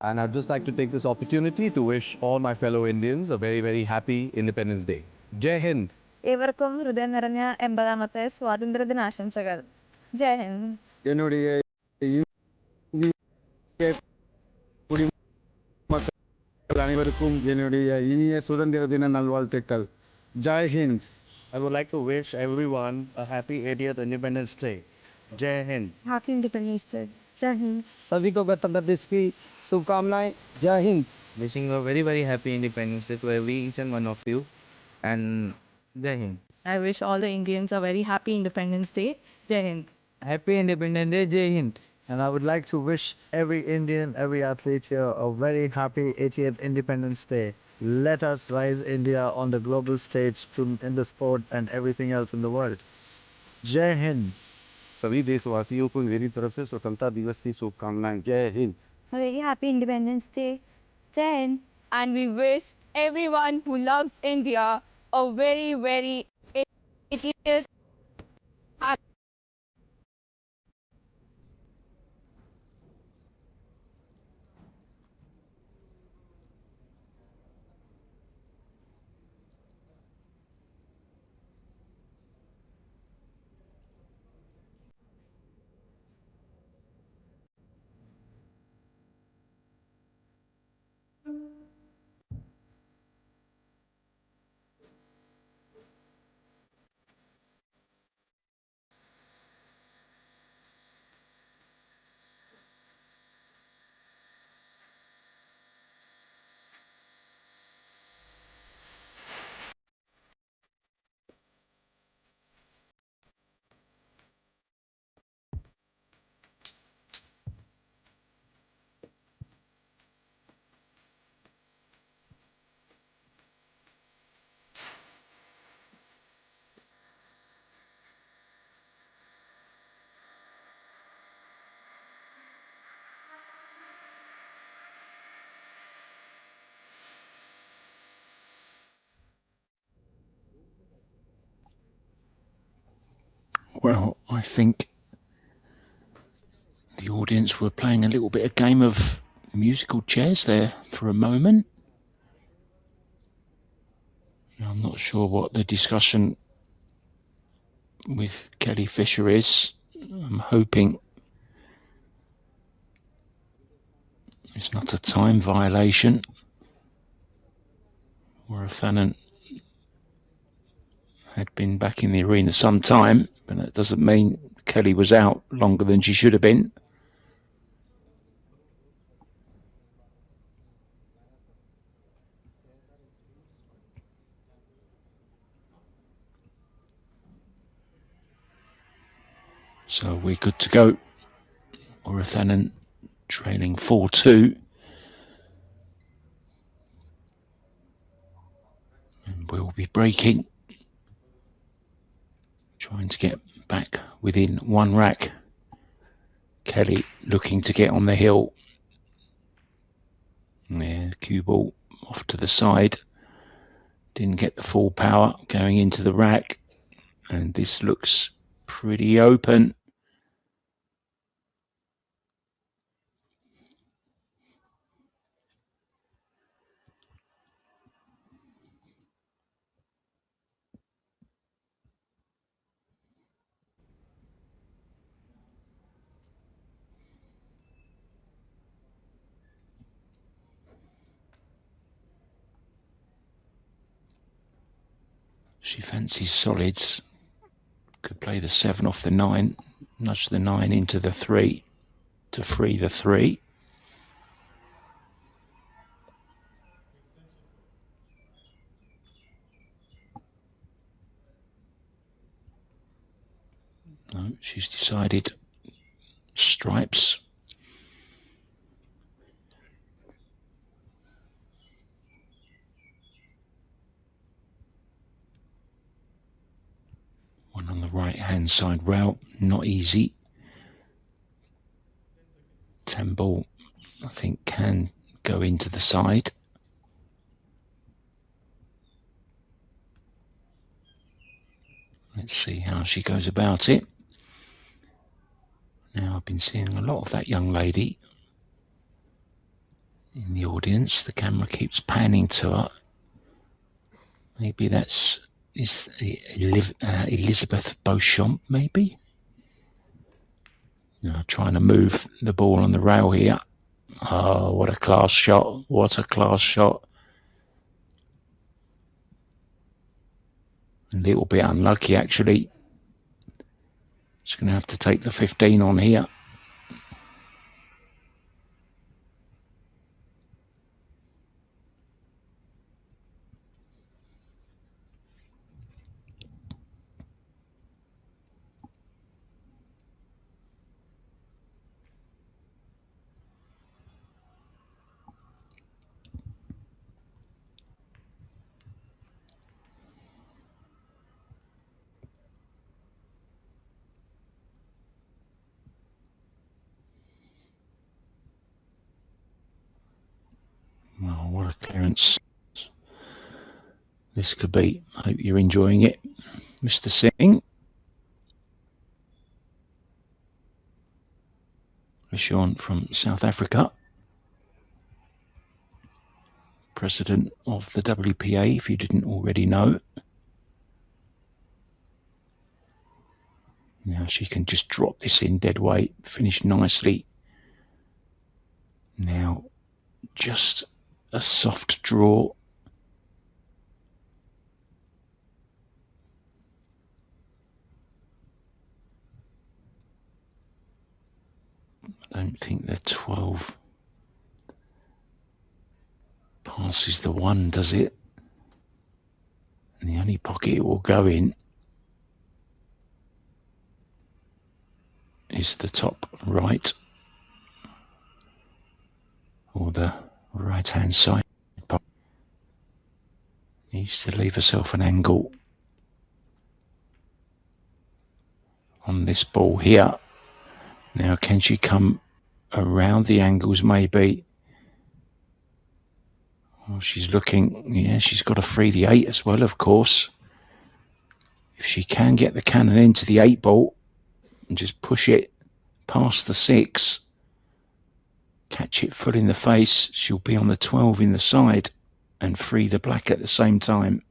S3: And I'd just like to take this opportunity to wish all my fellow Indians a very, very happy Independence Day. Jai Hind.
S4: ഏവർക്കും ഹൃദയം നിറഞ്ഞ 80ാമത്തെ സ്വാതന്ത്ര്യദിനാശംസകൾ. ജയ് ഹിന്ദ്.
S5: என்னுடைய இந்திய குடிமக்கள் அனைவருக்கும் என்னுடைய இனிய சுதந்திர தின நல்வாழ்த்துக்கள். Jai Hind.
S6: I would like to wish everyone a happy 80th Independence Day. Jai Hind.
S4: Happy Independence Day. जय हिंद.
S7: सभी को गणतंत्र दिवस की शुभकामनाएं. जय Hind.
S8: Wishing you a very very happy Independence Day to every each and one of you, and Jai Hind.
S4: I wish all the Indians a very happy Independence Day. जय Hind.
S7: Happy Independence Day. Jai Hind.
S5: And I would like to wish every Indian, every athlete here a very happy 80th Independence Day. Let us rise India on the global stage in the sport and everything else in the world. Jai Hind.
S3: सभी देशवासियों को मेरी तरफ से स्वतंत्रता दिवस की शुभकामनाएं. जय Hind.
S4: A very happy Independence Day. जय Hind. And we wish everyone who loves India a very very 80th.
S1: Well, I think the audience were playing a little bit of game of musical chairs there for a moment. I'm not sure what the discussion with Kelly Fisher is. I'm hoping it's not a time violation. Waratthanun had been back in the arena some time, but that doesn't mean Kelly was out longer than she should have been. So we're good to go. Waratthanun trailing 4-2. And we'll be breaking. Trying to get back within one rack. Kelly looking to get on the hill. Yeah, cue ball off to the side. Didn't get the full power going into the rack. And this looks pretty open. She fancies solids. Could play the 7 off the 9, nudge the 9 into the 3 to free the 3. No, she's decided stripes. One on the right hand side rail, not easy. 10 ball, I think, can go into the side. Let's see how she goes about it. Now, I've been seeing a lot of that young lady in the audience. The camera keeps panning to her. Maybe that's Elizabeth Beauchamp, maybe? Trying to move the ball on the rail here. Oh, what a class shot. What a class shot. A little bit unlucky, actually. Just going to have to take the 15 on here. Oh, what a clearance this could be. I hope you're enjoying it, Mr. Singh. Sean from South Africa, president of the WPA, if you didn't already know. Now she can just drop this in dead weight, finish nicely. Now just a soft draw. I don't think the 12 passes the 1, does it? And the only pocket it will go in is the top right, or the right hand side. Needs to leave herself an angle on this ball here. Now can she come around the angles maybe? Oh, she's looking, yeah, she's got to free the 8 as well, of course. If she can get the cannon into the 8 ball and just push it past the 6, catch it full in the face, she'll be on the 12 in the side and free the black at the same time.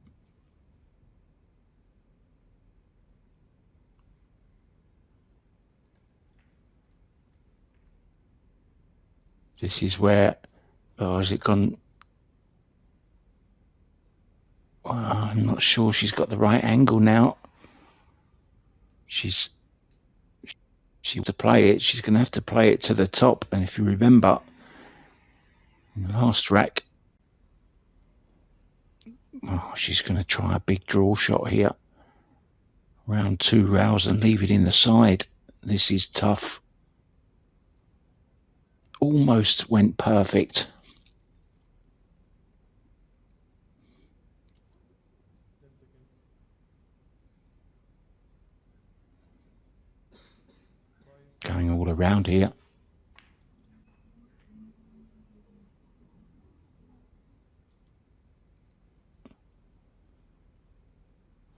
S1: This is where, oh, has it gone? Oh, I'm not sure she's got the right angle now. She wants to play it. She's going to have to play it to the top. And if you remember, in the last rack, oh, she's going to try a big draw shot here. Round 2 rails and leave it in the side. This is tough. Almost went perfect. Going all around here.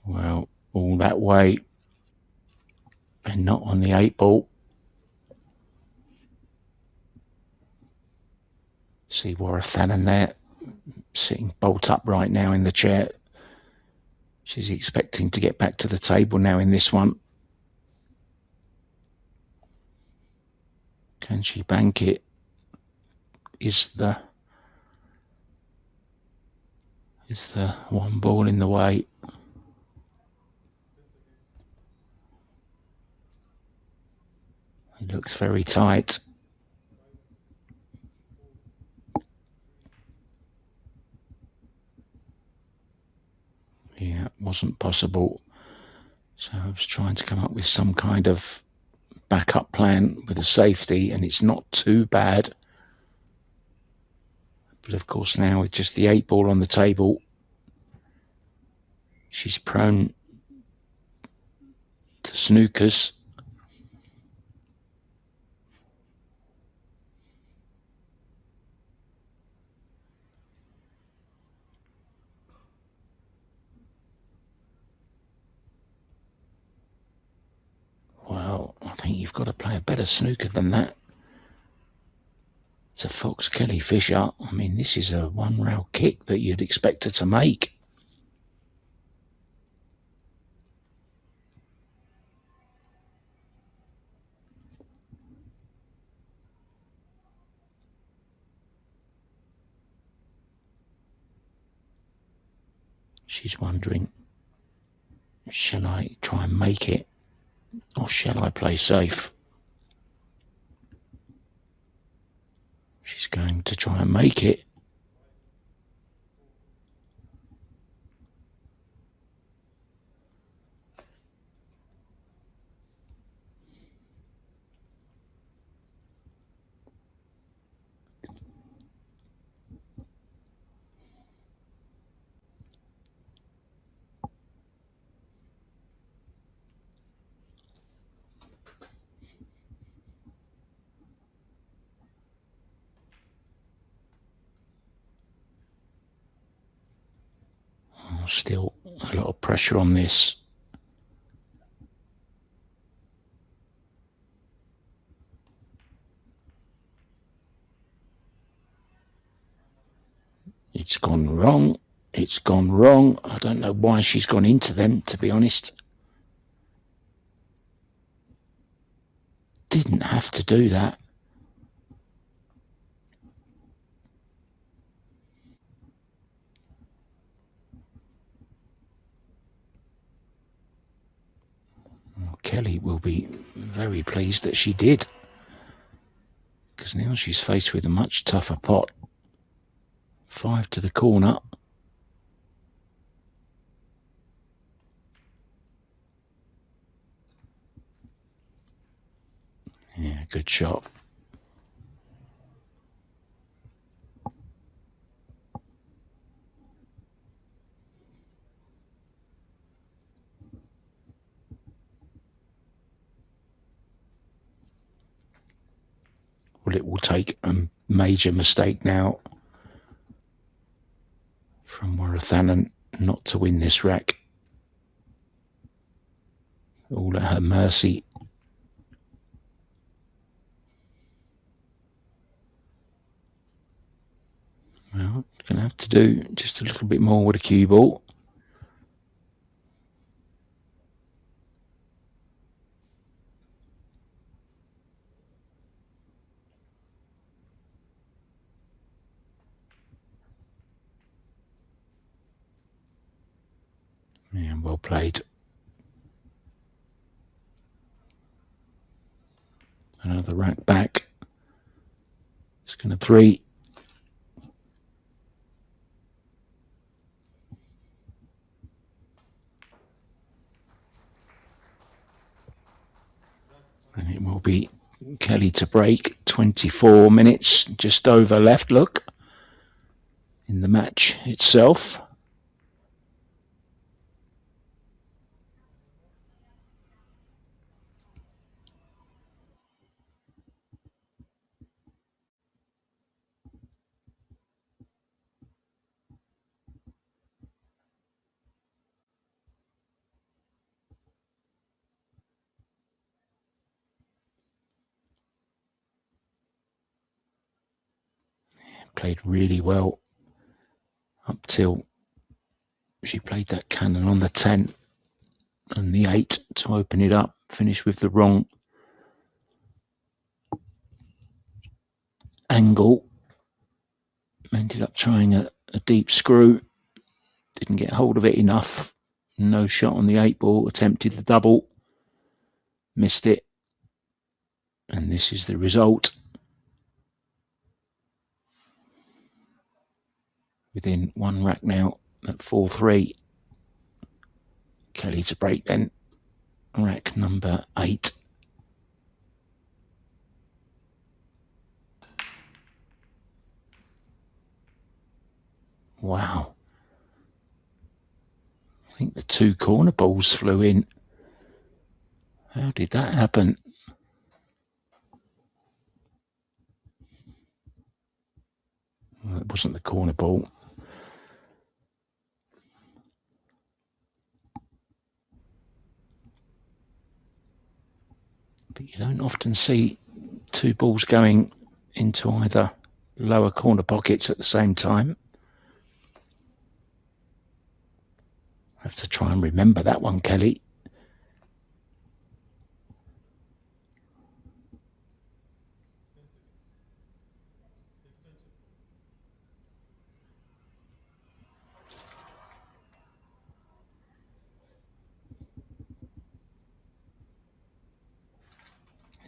S1: Well, all that way and not on the 8 ball. See Waratthanun there, sitting bolt upright now in the chair. She's expecting to get back to the table now in this one. Can she bank it? Is the 1 ball in the way? It looks very tight. Yeah, it wasn't possible. So I was trying to come up with some kind of backup plan with a safety, and it's not too bad. But of course now with just the 8 ball on the table, she's prone to snookers. Well, I think you've got to play a better snooker than that. to Fox Kelly Fisher. I mean, this is a one-rail kick that you'd expect her to make. She's wondering, shall I try and make it, or shall I play safe? She's going to try and make it. Still a lot of pressure on this. It's gone wrong. It's gone wrong. I don't know why she's gone into them, to be honest. Didn't have to do that. Kelly will be very pleased that she did, because now she's faced with a much tougher pot. 5 to the corner. Yeah, good shot. Well, it will take a major mistake now from Waratthanun not to win this rack. All at her mercy. Well, going to have to do just a little bit more with a cue ball. Yeah, well played. Another rack back. It's going to 3. And it will be Kelly to break. 24 minutes, just over left, look, in the match itself. Played really well up till she played that cannon on the 10 and the 8 to open it up. Finished with the wrong angle. Ended up trying a deep screw. Didn't get hold of it enough. No shot on the 8 ball. Attempted the double. Missed it. And this is the result. Within one rack now at 4-3. Kelly to break then. Rack number 8. Wow. I think the 2 corner balls flew in. How did that happen? Well, it wasn't the corner ball. But you don't often see 2 balls going into either lower corner pockets at the same time. I have to try and remember that one, Kelly.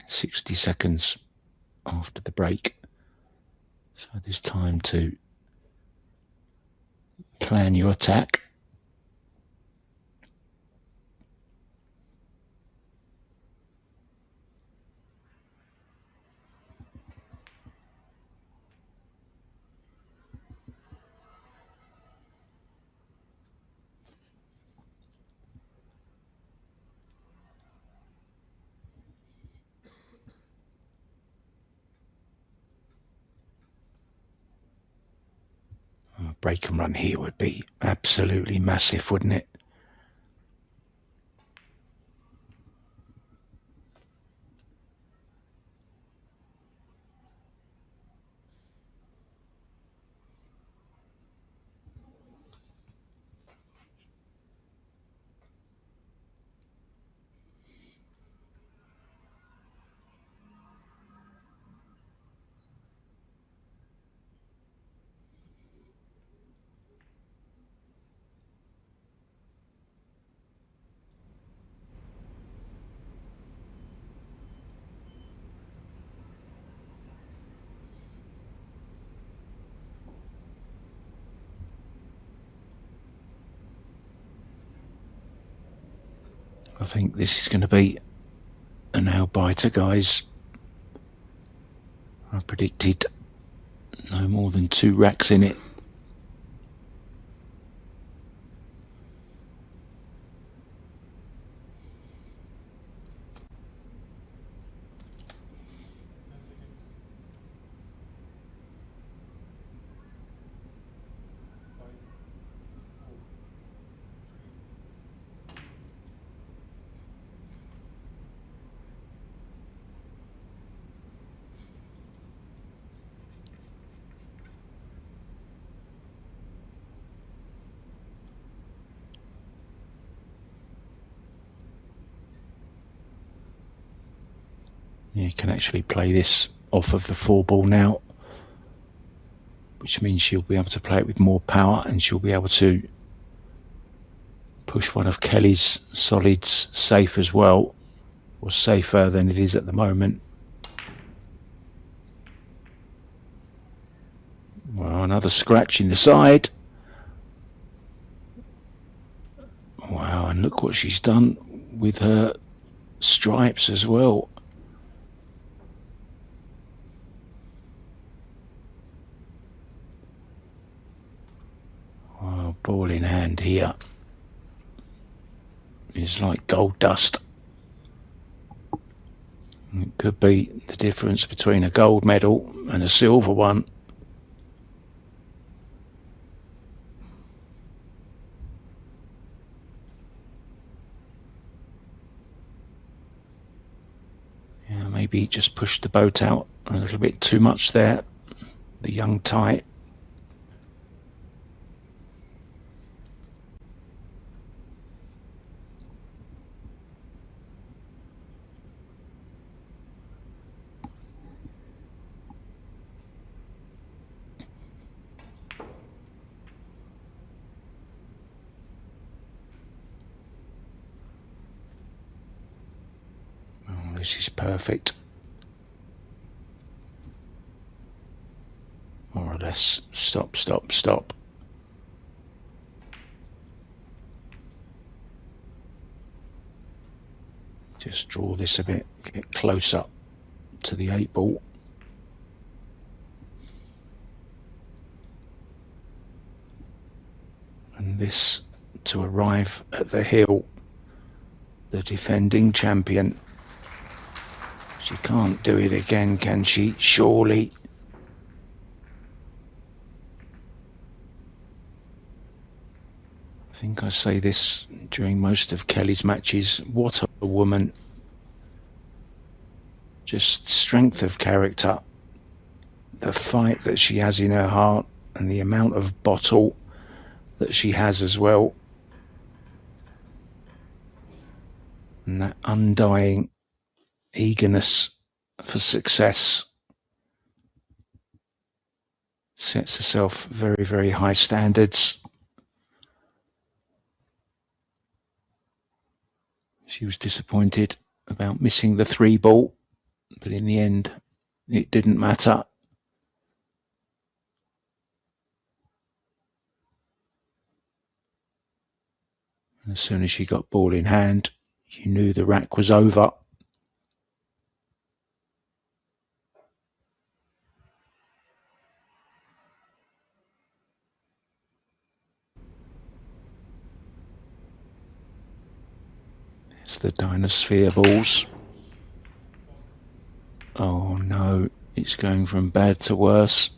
S1: "60 seconds after the break. So there's time to plan your attack. A break and run here would be absolutely massive, wouldn't it? I think this is going to be a nail biter, guys. I predicted no more than 2 racks in it. You can actually play this off of the 4-ball now, which means she'll be able to play it with more power, and she'll be able to push one of Kelly's solids safe as well, or safer than it is at the moment. Well, another scratch in the side. Wow, and look what she's done with her stripes as well. Wow, ball in hand here is like gold dust. It could be the difference between a gold medal and a silver one. Yeah, maybe just pushed the boat out a little bit too much there, the young Thai. This is perfect. More or less. Stop, stop, stop. Just draw this a bit, get close up to the 8-ball. And this to arrive at the hill, the defending champion. She can't do it again, can she? Surely. I think I say this during most of Kelly's matches. What a woman. Just strength of character. the fight that she has in her heart and the amount of bottle that she has as well, and that undying eagerness for success, sets herself very, very high standards. She was disappointed about missing the 3 ball, but in the end it didn't matter. As soon as she got ball in hand, you knew the rack was over. It's the Dinosphere balls. Oh no, it's going from bad to worse.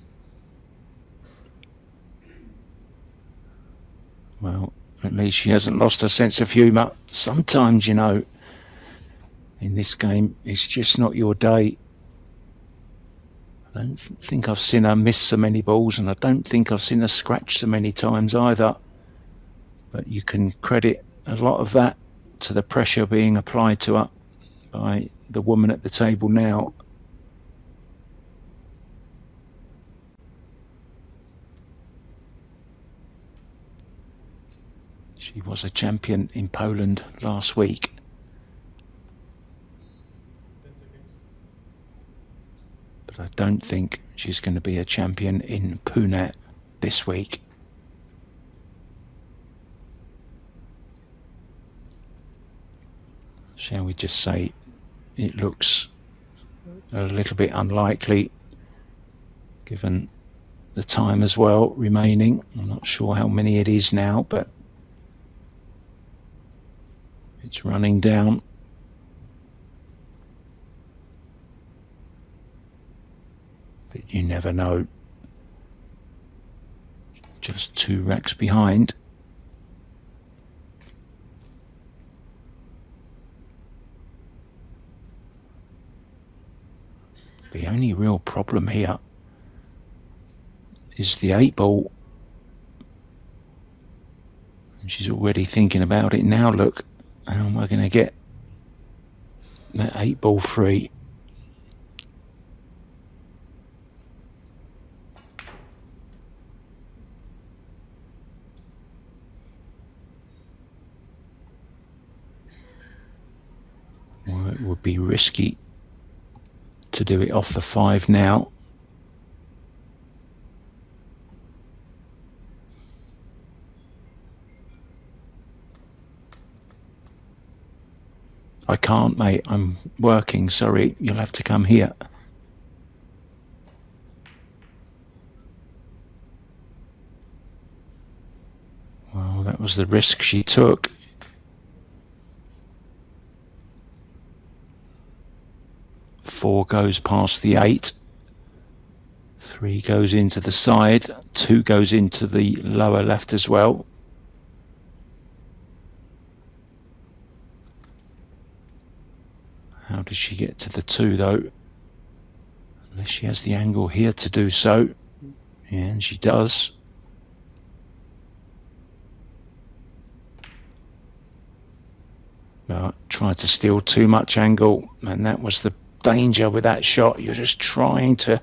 S1: Well, at least she hasn't lost her sense of humour. Sometimes, you know, in this game, it's just not your day. I don't think I've seen her miss so many balls, and I don't think I've seen her scratch so many times either. But you can credit a lot of that to the pressure being applied to her by the woman at the table now. She was a champion in Poland last week. But I don't think she's going to be a champion in Pune this week. Shall we just say it looks a little bit unlikely, given the time as well remaining. I'm not sure how many it is now, but it's running down. But you never know. Just 2 racks behind. The only real problem here is the 8 ball. And she's already thinking about it now. Look, how am I going to get that 8 ball free? Well, it would be risky to do it off the 5 now. I can't, mate. I'm working. Sorry, you'll have to come here. Well, that was the risk she took. Four goes past the 8. 3 goes into the side. 2 goes into the lower left as well. How does she get to the 2 though? Unless she has the angle here to do so. Yeah, and she does. But tried to steal too much angle, and that was the danger with that shot. You're just trying to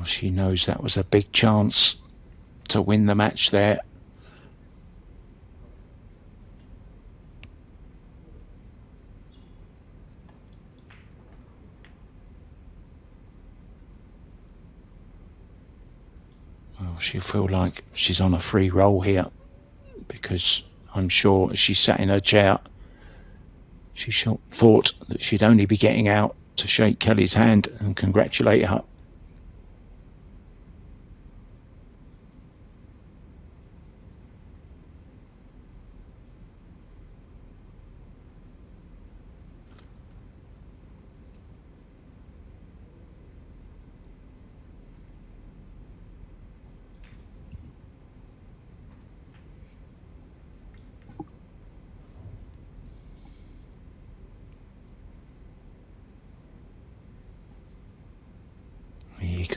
S1: she knows that was a big chance to win the match there. Well, she'll feel like she's on a free roll here, because I'm sure as she sat in her chair, she thought that she'd only be getting out to shake Kelly's hand and congratulate her.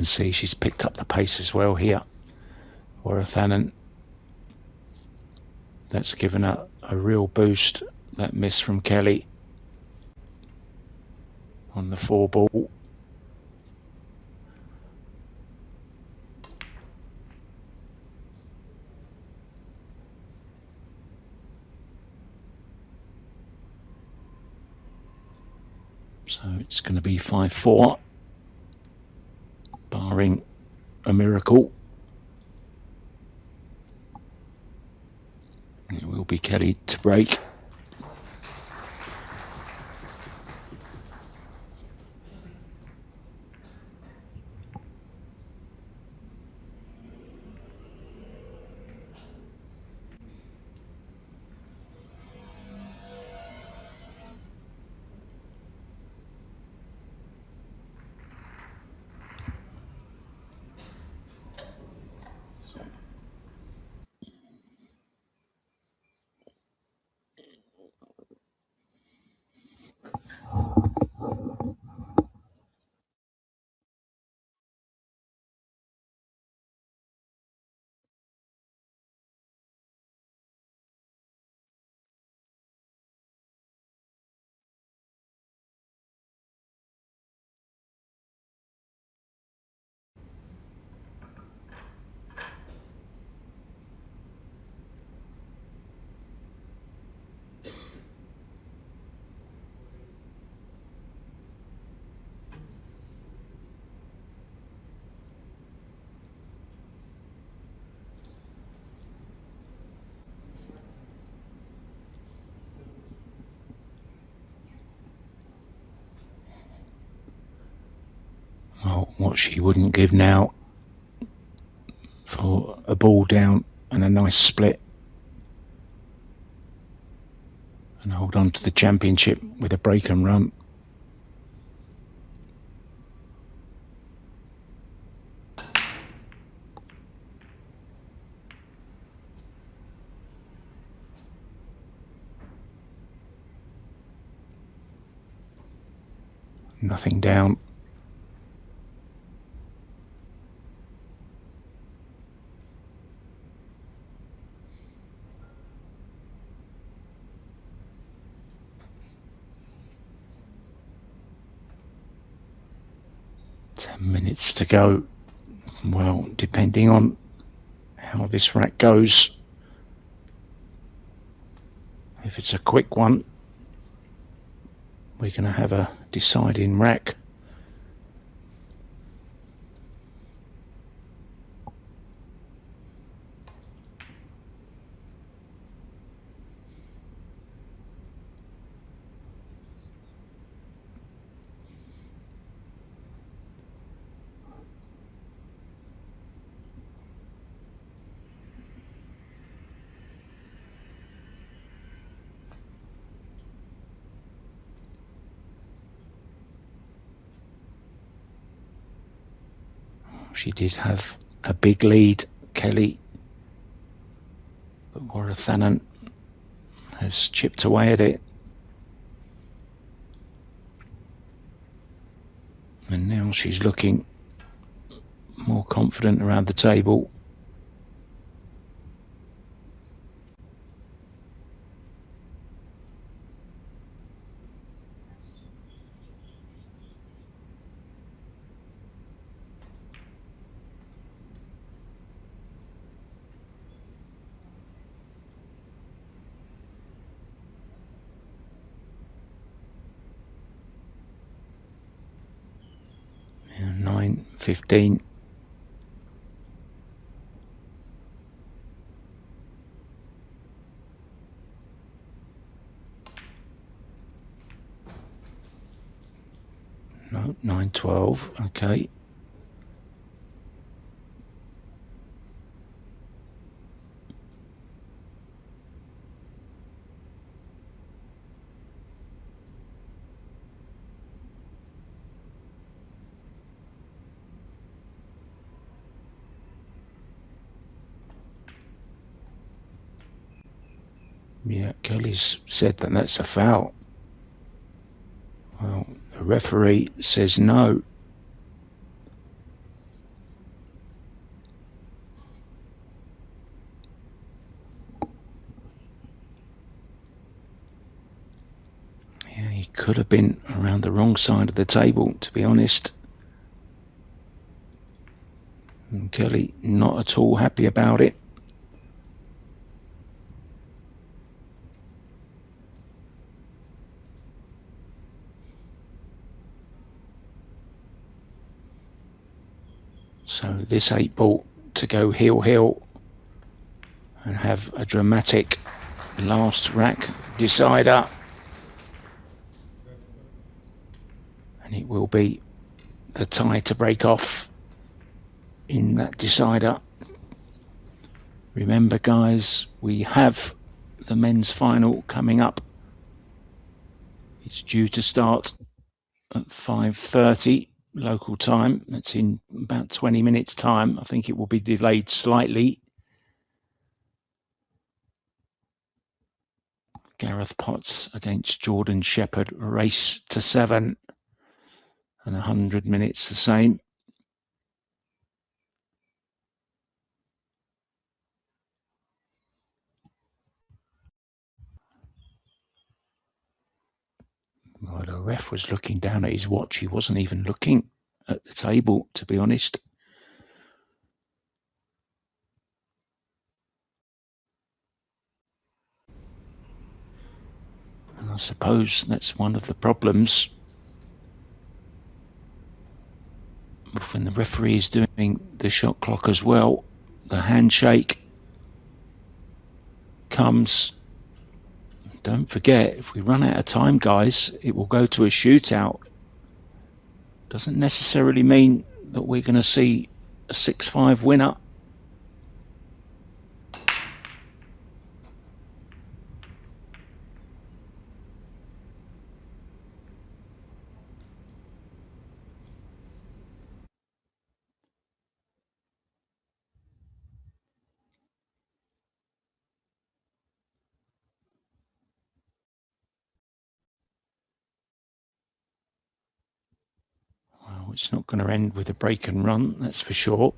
S1: can see she's picked up the pace as well here. Waratthanun. That's given her a real boost, that miss from Kelly on the 4-ball. So it's going to be 5-4, barring a miracle. It will be Kelly to break. Well, what she wouldn't give now for a ball down and a nice split and hold on to the championship with a break and run. Nothing down. Minutes to go. Well, depending on how this rack goes, if it's a quick one, we're going to have a deciding rack. She did have a big lead, Kelly, but Waratthanun has chipped away at it. And now she's looking more confident around the table. And 9:15. No, 9:12. Okay. Yeah, Kelly's said that that's a foul. Well, the referee says no. could have been around the wrong side of the table, to be honest. And Kelly not at all happy about it. So this 8-ball to go heel and have a dramatic last rack decider. And it will be the tie to break off in that decider. Remember, guys, we have the men's final coming up. It's due to start at 5:30 local time. That's in about 20 minutes' time. I think it will be delayed slightly. Gareth Potts against Jordan Shepherd, race to 7 and 100 minutes the same. Well, the ref was looking down at his watch. He wasn't even looking at the table, to be honest. And I suppose that's one of the problems when the referee is doing the shot clock as well. The handshake comes. Don't forget, if we run out of time, guys, it will go to a shootout. Doesn't necessarily mean that we're going to see a 6-5 winner. Well, it's not going to end with a break and run, that's for sure.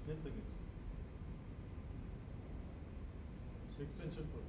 S9: 10 seconds. Extension put.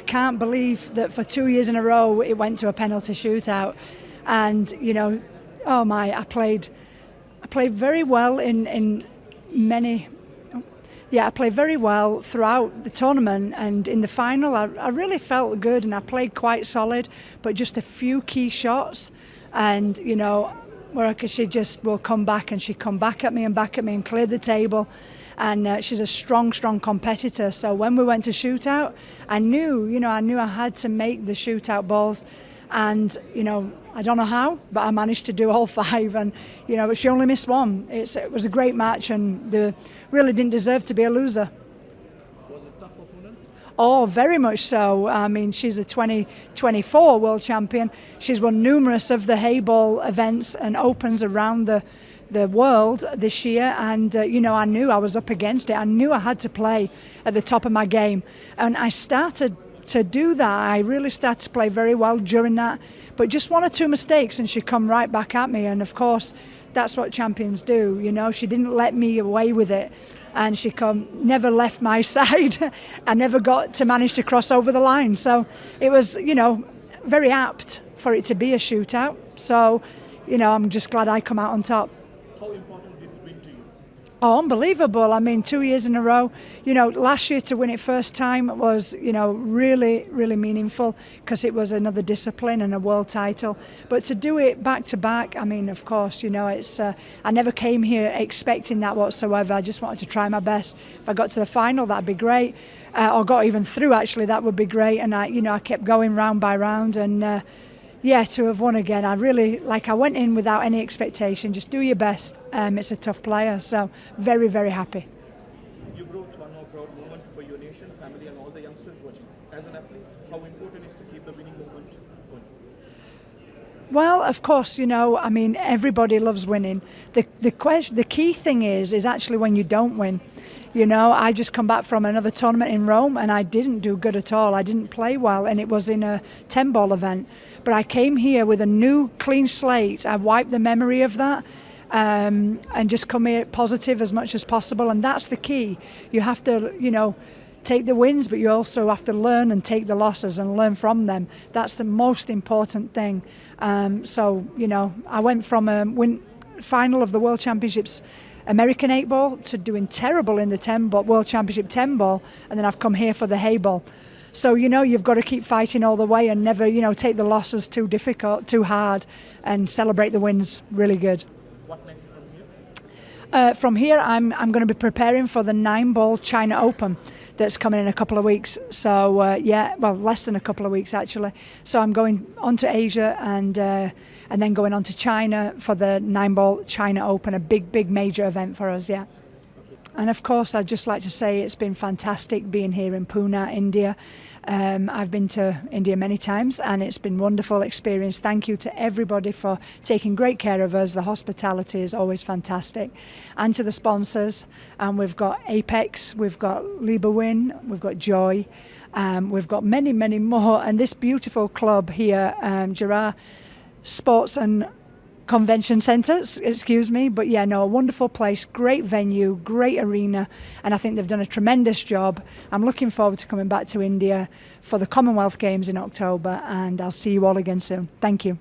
S10: can't believe that for 2 years in a row it went to a penalty shootout. And, you know, oh my, I played very well in many... Yeah, I played very well throughout the tournament, and in the final I really felt good and I played quite solid, but just a few key shots, and, you know, Waraka, she just will come back, and she'd come back at me and cleared the table, and she's a strong competitor. So when we went to shootout, I knew I had to make the shootout balls, and, you know, I don't know how, but I managed to do all 5, and, you know, but she only missed one. It was a great match, and they really didn't deserve to be a loser.
S9: Was it a tough opponent?
S10: Oh, very much so. I mean, she's a 2024 world champion. She's won numerous of the Heyball events and opens around the world this year, and you know, I knew I was up against it. I knew I had to play at the top of my game, and I started to do that. I really started to play very well during that, but just 1 or 2 mistakes and she'd come right back at me, and of course that's what champions do. You know, she didn't let me away with it, and she never left my side. I never got to manage to cross over the line, so it was, you know, very apt for it to be a shootout. So, you know, I'm just glad I come out on top.
S9: How important is this win to you?
S10: Oh, unbelievable. I mean, 2 years in a row. You know, last year to win it first time was, you know, really, really meaningful, because it was another discipline and a world title. But to do it back to back, I mean, of course, you know, it's. I never came here expecting that whatsoever. I just wanted to try my best. If I got to the final, that'd be great. Or got even through, actually, that would be great. And I kept going round by round, and yeah, to have won again, I went in without any expectation. Just do your best. It's a tough player, so very, very happy.
S9: You brought one more proud moment for your nation, family, and all the youngsters watching. As an athlete, how important is to keep the winning moment going?
S10: Well, of course, you know, I mean, everybody loves winning. The key thing is actually when you don't win. You know, I just come back from another tournament in Rome and I didn't do good at all. I didn't play well, and it was in a 10-ball event. But I came here with a new, clean slate. I wiped the memory of that, and just come here positive as much as possible. And that's the key. You have to, you know, take the wins, but you also have to learn and take the losses and learn from them. That's the most important thing. So, you know, I went from a final of the World Championships American 8-ball to doing terrible in the 10-ball, World Championship 10-ball, and then I've come here for the Heyball. So, you know, you've got to keep fighting all the way and never, you know, take the losses too difficult, too hard, and celebrate the wins really good.
S9: What next from here?
S10: From here, I'm going to be preparing for the 9-ball China Open that's coming in a couple of weeks. So, yeah, well, less than a couple of weeks, actually. So I'm going on to Asia and then going on to China for the 9-ball China Open, a big major event for us, yeah. And of course, I'd just like to say it's been fantastic being here in Pune, India. I've been to India many times and it's been a wonderful experience. Thank you to everybody for taking great care of us. The hospitality is always fantastic. And to the sponsors, we've got Apex, we've got Lieberwin, we've got Joy, we've got many more. And this beautiful club here, Gerard Sports and Convention Centre, excuse me, but yeah, no, a wonderful place, great venue, great arena, and I think they've done a tremendous job. I'm looking forward to coming back to India for the Commonwealth Games in October, and I'll see you all again soon. Thank you.